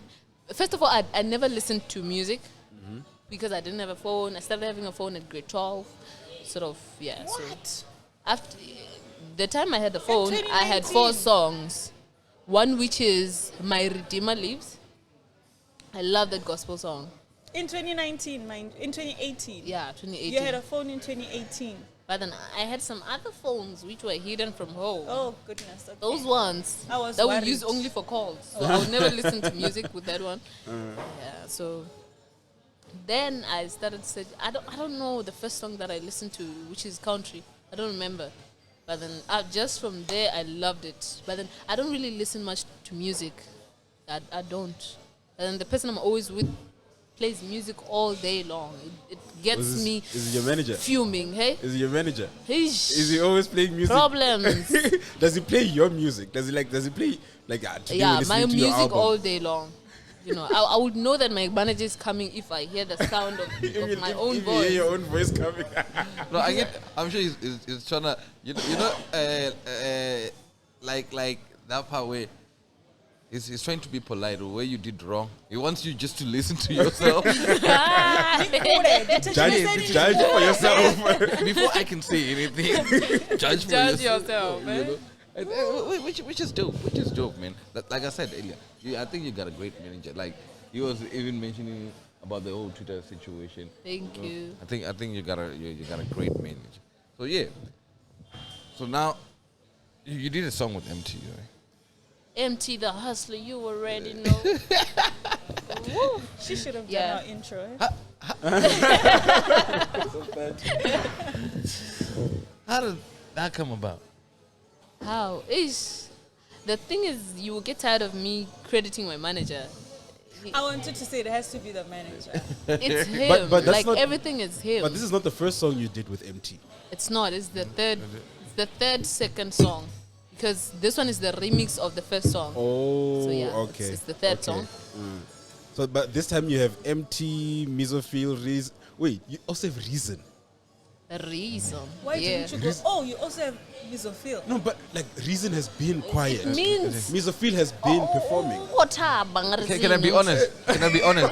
First of all, I never listened to music because I didn't have a phone. I started having a phone at grade 12. Sort of, yeah. What? So after the time I had a phone, I had 2019. 4 songs. One which is My Redeemer Lives. I love that gospel song. In 2019, mind. In 2018. Yeah, 2018. You had a phone in 2018. But then I had some other phones which were hidden from home. Oh goodness. Okay. Those ones I was that we worried. use only for calls. So I would never listen to music with that one. Yeah, so then I started to say I don't know the first song that I listened to, which is country. I don't remember. But then just from there I loved it. But then I don't really listen much to music. I don't. And the person I'm always with plays music all day long. It gets me Is he your manager? fuming, hey? Is he your manager? Heesh. Is he always playing music? Problems. Does he play your music? Does he play like today Yeah, we're listening my to your music album? all day long. You know, I would know that my manager is coming if I hear the sound of my own if you voice. hear your own voice coming. no, I get. I'm sure he's trying to. You know, like that part where. He's trying to be polite, or where you did wrong. He wants you just to listen to yourself Judge for yourself. before I can say anything. Judge for Judge yourself. yourself, You eh? know? Which is dope. Which is dope, man. Like I said earlier, I think you got a great manager. Like he was even mentioning about the whole Twitter situation. Thank you. I think you got a great manager. So yeah. So now you did a song with MT, right? MT the Hustler, you already know. Woo. She should have Yeah. done our intro. Eh? How did that come about? How? Ish. The thing is, you will get tired of me crediting my manager. I wanted to say it has to be the manager. It's him. but that's like not- everything is him. But this is not the first song you did with MT. It's not. It's the third. It's the second song, because this one is the remix of the first song. Oh, So yeah, okay. it's the third Okay. song. So, but this time you have MT, Mesophil, Reason. Wait, you also have Reason. The reason. Why yeah. didn't you go? Oh, you also have Mesophil. No, but like Reason has been quiet. It means. Mesophil has been performing. What Can I be honest? Can I be honest?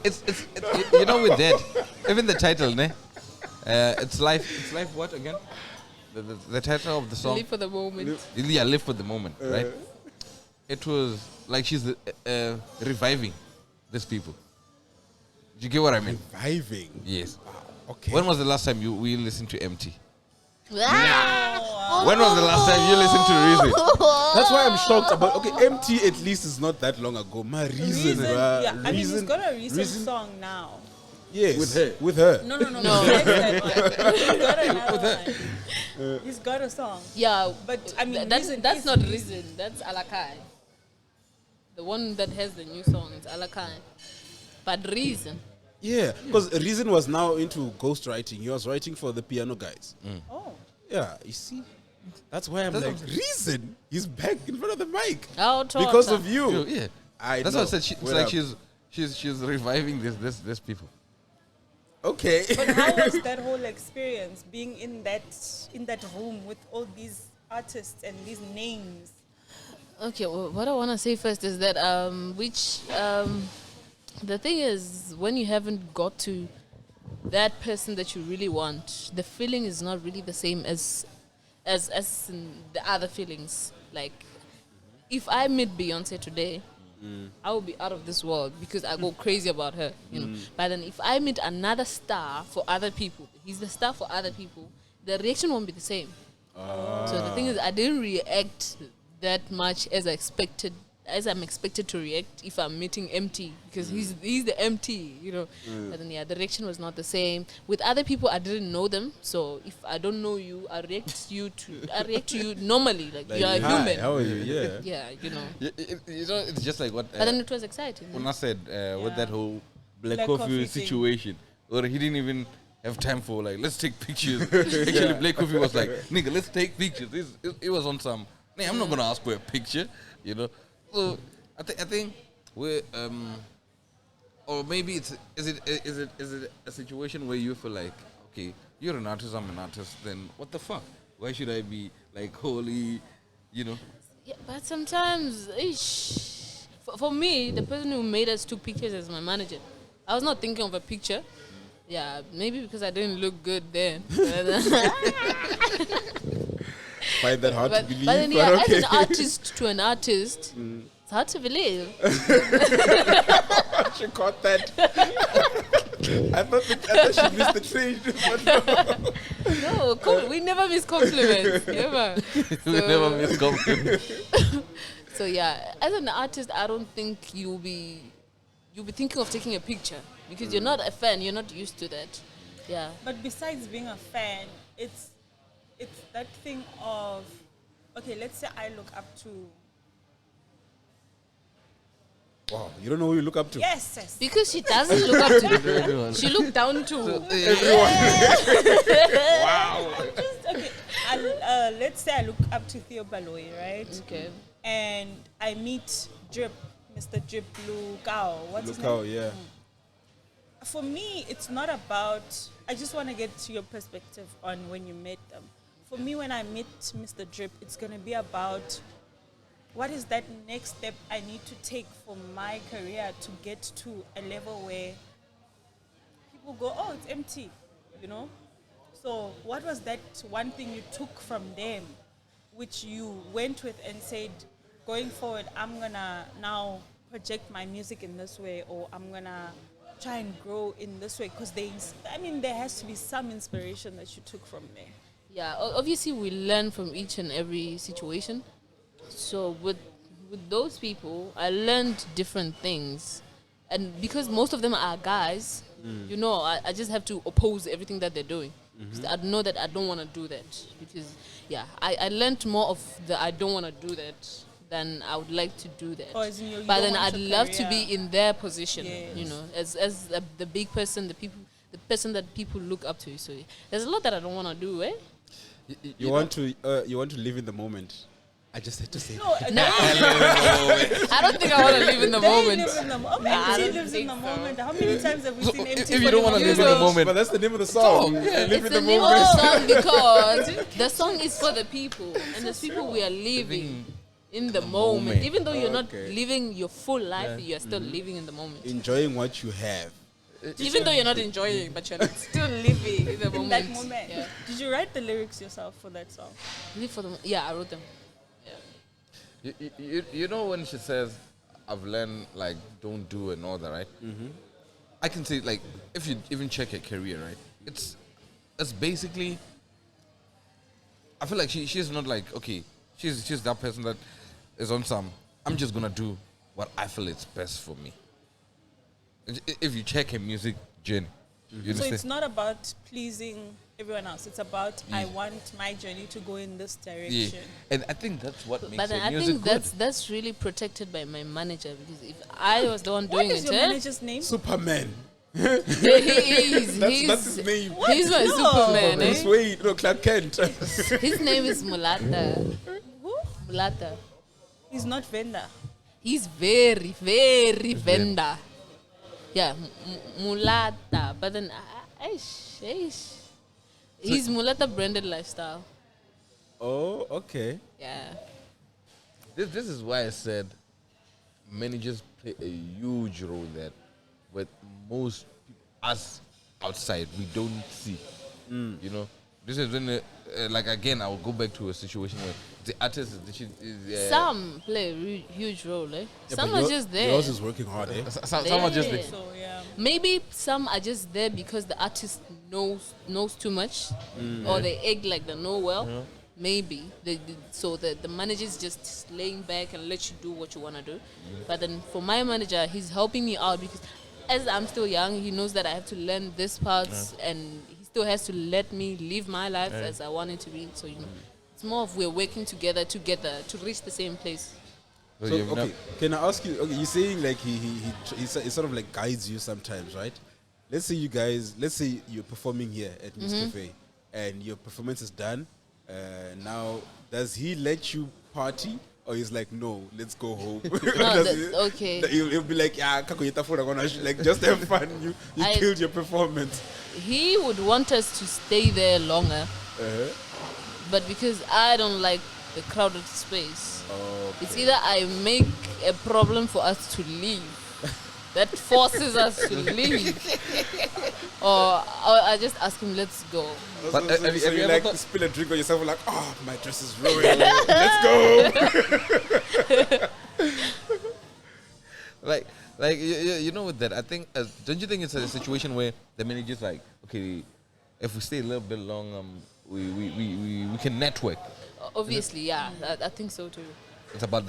It's you know, with that, even the title, ne? It's life. It's life. What again? The title of the song. Live for the moment. Yeah, live for the moment, right? It was like she's reviving these people. Do you get what I mean? Reviving. Yes. Okay. When was the last time we listened to MT? Ah! When was the last time you listened to Reason? That's why I'm shocked about. Okay, MT at least is not that long ago. My Reason. Yeah, I mean, he's Reason. got a recent Reason- song now. Yes. With her. With her. No. No. He's got another one. He's got a song. Yeah, But, I mean, that's Reason that's is not Reason. reason. That's Alakai. The one that has the new song is Alakai. But reason. Yeah, because Reason was now into ghostwriting. He was writing for the piano guys. Oh. Yeah, you see? That's why I'm like, Reason? He's back in front of the mic. Oh, Because of you. Yeah. I That's know. what I said. It's Well, like she's reviving this people. Okay. But how was that whole experience being in that room with all these artists and these names? Okay, well, what I want to say first is that the thing is, when you haven't got to that person that you really want, the feeling is not really the same as in the other feelings. Like, if I meet Beyonce today, I will be out of this world because I go crazy about her, you know. But then if I meet another star for other people, he's the star for other people, the reaction won't be the same. So the thing is, I didn't react that much as I'm expected to react if I'm meeting MT, because he's the MT, you know. But then yeah, the reaction was not the same. With other people, I didn't know them, so if I don't know you, I react to you normally, like you are hi, human. How are you? Yeah. Yeah, you know. You know, it's just like what But then it was exciting. when I said with that whole black Black coffee coffee thing. situation, or he didn't even have time for like, let's take pictures. Actually, Black Coffee was like, nigga, let's take pictures. It was on some. Nah, I'm not gonna ask for a picture, you know. So I think we're or maybe is it a situation where you feel like, okay, you're an artist, I'm an artist, then what the fuck? Why should I be like holy, you know? Yeah, but sometimes, for me, the person who made us took pictures as my manager. I was not thinking of a picture. Yeah, maybe because I didn't look good then. Find that hard to but believe. then, yeah, but okay. as an artist to an artist, it's hard to believe. She caught that. I thought she missed the train. But no. No, we never miss compliments. Never. We never miss compliments. So yeah, as an artist, I don't think you'll be thinking of taking a picture because you're not a fan. You're not used to that. Yeah. But besides being a fan, it's that thing of, okay, let's say I look up to, Wow, you don't know who you look up to? yes. Because she doesn't look up to. She looked down to. Okay, let's say I look up to Theo Baloyi, right? Okay. And I meet Drip, Mr. Drip Lukao. What's his Look how, name? yeah. For me, it's not about, I just want to get to your perspective on when you met them. For me, when I meet Mr. Drip, it's going to be about what is that next step I need to take for my career to get to a level where people go, oh, it's empty, you know? So what was that one thing you took from them, which you went with and said, going forward, I'm going to now project my music in this way, or I'm going to try and grow in this way? Because there has to be some inspiration that you took from there. Yeah, obviously we learn from each and every situation. So with those people, I learned different things. And because most of them are guys, you know, I just have to oppose everything that they're doing. 'Cause I know that I don't want to do that. Because, yeah, I learned more of the I don't want to do that than I would like to do that. Or as in you But don't then want I'd your love to career. be in their position, Yes. you know, as the big person, the person that people look up to. So there's a lot that I don't want to do, eh? You want to live in the moment. I just had to say. No, I don't think I want to live in the they moment. live in the moment. I MT don't lives in think the so. moment. How many times have we So seen if MT? you don't want to live in the moment, But that's the name of the song. Live It's in the the name of moment. the song because the song is for the people, and there's people we are living in the moment. moment. Even though you're not Okay. living your full life, you're still living in the moment. Enjoying what you have. Even though you're not enjoying, but you're still living in the in moment. that moment. Yeah. Did you write the lyrics yourself for that song? Live for the yeah, I wrote them. Yeah. you know when she says, "I've learned like don't do and all that," right? I can say like if you even check her career, right? It's basically. I feel like she's not like okay. She's that person that is on some. I'm just gonna do what I feel is best for me. If you check her music journey, you So understand? it's not about pleasing everyone else. It's about I want my journey to go in this Yeah, direction. and I think that's what makes But then her I music think good. that's really protected by my manager because if I was the one What doing is it, your manager's name? Superman. he is. That's his name. He's my No. Superman. Bruce Eh? Wayne. No, Clark Kent. His name is Mulata. Who? Mulata. He's not vendor. He's very, very vendor. Yeah, Mulata. But then, he's Mulata branded lifestyle. Oh, okay. Yeah. This is why I said managers play a huge role there, but most us outside we don't see. You know, this is when like again I will go back to a situation where the artist is Some play a huge role, eh? Yeah, Some but are your- just there. Yours is working hard, eh? some are just Yeah. there. So yeah. Maybe some are just there because the artist knows too much, or they act like they know well. Maybe so the manager is just laying back and let you do what you want to do. But then for my manager, he's helping me out because as I'm still young, he knows that I have to learn this parts, and he still has to let me live my life as I want it to be. So you know, it's more of we're working together to reach the same place. So So, you've okay, not- can I ask you? Okay, you're saying like he sort of like guides you sometimes, right? Let's say you're performing here at NewsCafé, and your performance is done. Now, does he let you party, or he's like, no, let's go home? Okay. He'll be like, yeah, like just have fun. You I- killed your performance. He would want us to stay there longer, but because I don't like the crowded space, it's either I make a problem for us to leave that forces us to leave, or I just ask him, let's go. But So have you you ever like thought- spill a drink on yourself, like, oh, my dress is ruined. Let's go. like you know with that I think don't you think it's a situation where the manager's like okay if we stay a little bit long we can network. Obviously, yeah, I think so too. It's about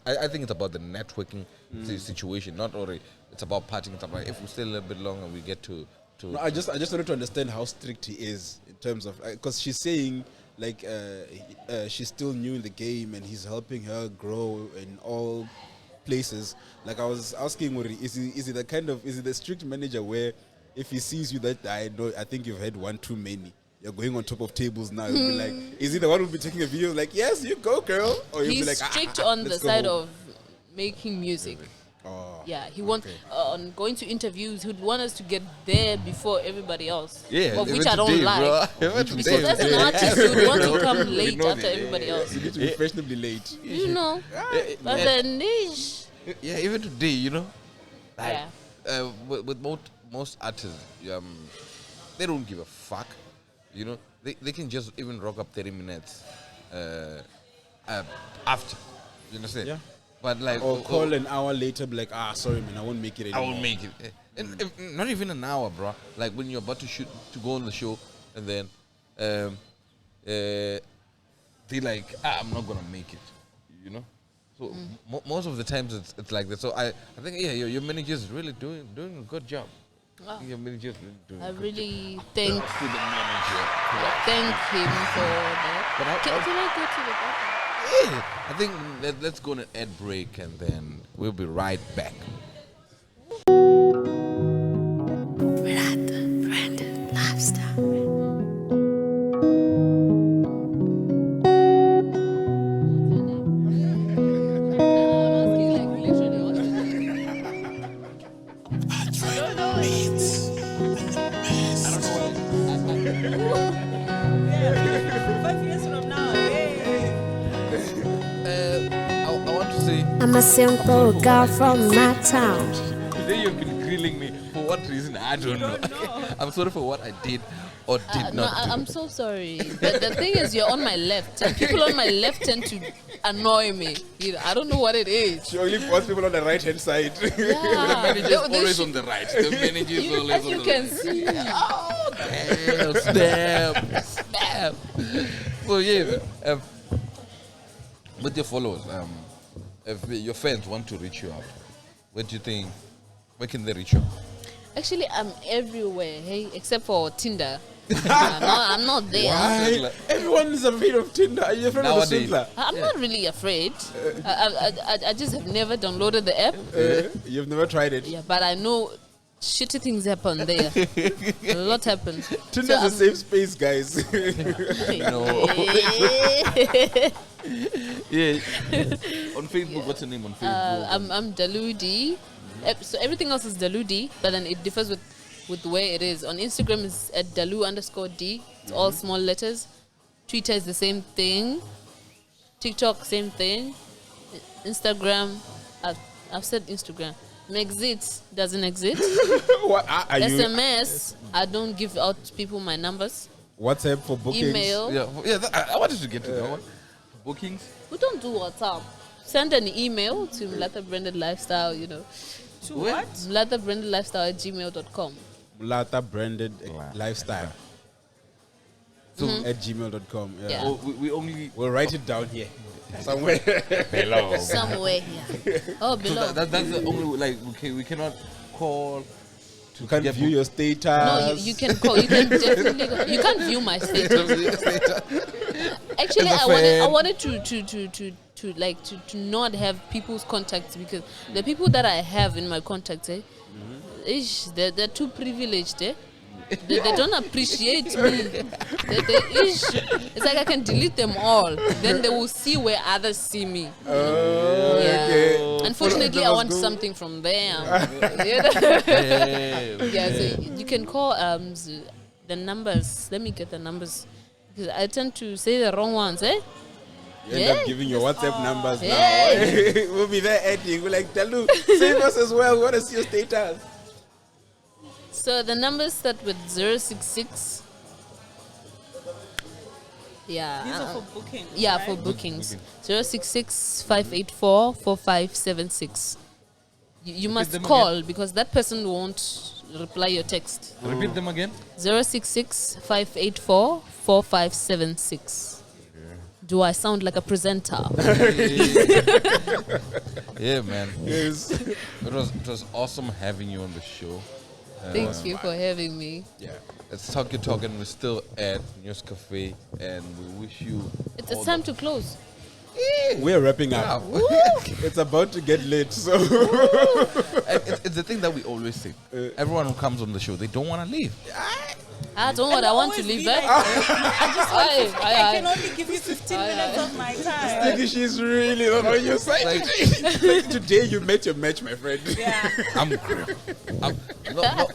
I think it's about the networking situation, not only it's about partying. It's about if we stay a little bit longer we get to No, I just wanted to understand how strict he is in terms of because she's saying like she's still new in the game and he's helping her grow in all places. Like I was asking, Muri, is he the strict manager where if he sees you that I think you've had one too many, you're going on top of tables now, he'll be like, is he the one who'll be taking a video like, yes, you go, girl, or he'll He's be like, strict on the let's go side home. of making music. Oh, Yeah, he wants okay. on going to interviews. He'd want us to get there before everybody else. yeah of even which I don't today, like. bro. Even Because today, as an yeah. artist, you'd want to come We late know after that, everybody else. You need to be fashionably late. You know, but yeah. then ish. Yeah, even today, you know, like, Yeah. with most artists, they don't give a fuck, you know. They can just even rock up 30 minutes after, you understand? Yeah. But like, Or call an hour later, be like, sorry, man, I won't make it I anymore. will make it. And if, not even an hour, bro. Like when you're about to shoot to go on the show, and then they like, I'm not gonna make it, you know. So most of the times it's like that. So I think your manager is really doing a good job. Wow. Your manager is really doing I a good really job. thank To the manager. thank him for that. But Can I go to the bathroom? I think let's go on an ad break and then we'll be right back. Branded lifestyle. Yeah. 5 years from now, hey. I want to say I'm a simple girl from my town. today you've been grilling me for what reason I don't know. I'm sorry for what I did or did No, not do. I'm so sorry. The thing is, you're on my left, and people on my left tend to annoy me. You know, I don't know what it is. She only puts people on the right hand side. The Yeah, manager is always on the right. The manager is always as on you the can right. see. Oh, damn, snap. So yeah, with your followers, if your fans want to reach you out, what do you think? Where can they reach you? Actually, I'm everywhere, hey, except for Tinder. I'm not there. Why? Everyone is afraid of Tinder. Are you afraid of the Nowadays. Swindler? I'm not really afraid. I just have never downloaded the app. You've never tried it. Yeah, but I know shitty things happen there. A lot happens. Tinder's a safe space, guys. No. Yeah. On Facebook, what's your name on Facebook? I'm Daloo Deey. So everything else is Daloo Deey, but then it differs with where it is. On Instagram is at Daloo_D. It's all small letters. Twitter is the same thing. TikTok, same thing. Instagram, I've said Instagram. Megxit doesn't exist. What are you? SMS, I don't give out people my numbers. WhatsApp for bookings. Email, I wanted to get to that one. Bookings. we don't do WhatsApp. Send an email to Mlata Branded Lifestyle, To Where? what? MlataBrandedLifestyle@gmail.com. Mulata branded lifestyle So at gmail.com. Yeah. Yeah. oh, we only. We'll write it down here somewhere. Hello. Somewhere here. Oh, So below. that's the only we cannot call. You can get view your status. No, you can call. You can definitely. You can't view my status. Actually, As a I fan. wanted to not have people's contacts, because the people that I have in my contacts, they're too privileged. They don't appreciate me. It's like I can delete them all. Then they will see where others see me. Okay. Unfortunately, That I was want good. something from them. Yeah. Yeah, so you can call the numbers. Let me get the numbers, because I tend to say the wrong ones, You end Yeah. up giving your WhatsApp numbers Yeah. now. We'll be there adding. We're like, Daloo, save us as well. We want to see your status. So the numbers start with 066. Yeah. These are for bookings. yeah, right? for bookings. 066 584 4576. You must them call, because that person won't reply your text. Repeat them again. 066 584 4576. Do I sound like a presenter? Yeah, man. Yes. It was awesome having you on the show. Thank you for having me. Yeah. It's Talk Your Talk, and we're still at NewsCafé, and we wish you. It's all time the- to close. We're wrapping up. It's about to get late, so And it's the thing that we always say. Everyone who comes on the show, they don't want to leave. I don't want. I want to Always leave be that. like, I Aye. can only give you 15 minutes of my time. Thinking she's really not on your side. Like- Like, today you met your match, my friend. Yeah. I'm grim.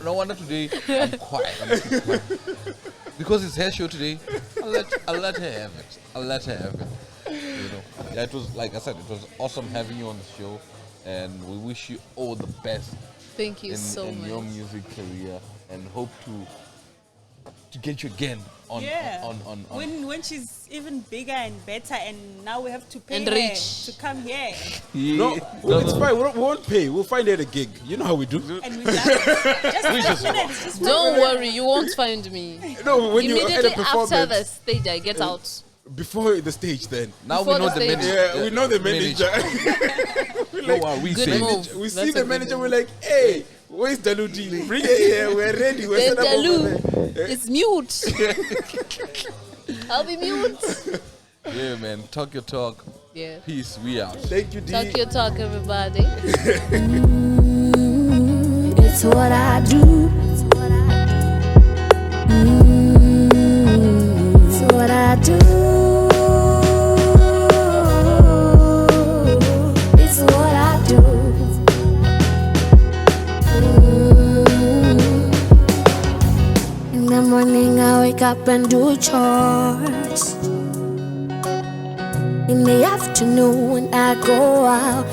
No wonder today I'm quiet. I'm too quiet. Because it's her show today, I'll let her have it. I'll let her have it. Yeah, it was, like I said, it was awesome having you on the show, and we wish you all the best Thank you in so much. your music career, and hope to get you again on Yeah. on When she's even bigger and better, and now we have to pay And her rich. to come here, No, it's fine. We won't pay. We'll find her a gig. You know how we do. and we just 5 minutes. Just Don't worry, you won't find me. No, when you at Immediately a after performance. the stage, I get out. before the stage, then. Now Before we know the the stage. manager. Yeah, we know the manager. No, what we Good say. move. We That's see the a good manager. move. We're like, hey, where's Daloo D? Bring it here. We're ready. We're Then set up over Daloo there. is mute. I'll be mute. Yeah, man. Talk your talk. Yeah. Peace. We out. Thank you, D. Talk your talk, everybody. It's what I do. It's what I do. It's what I do. In the morning I wake up and do chores. In the afternoon I go out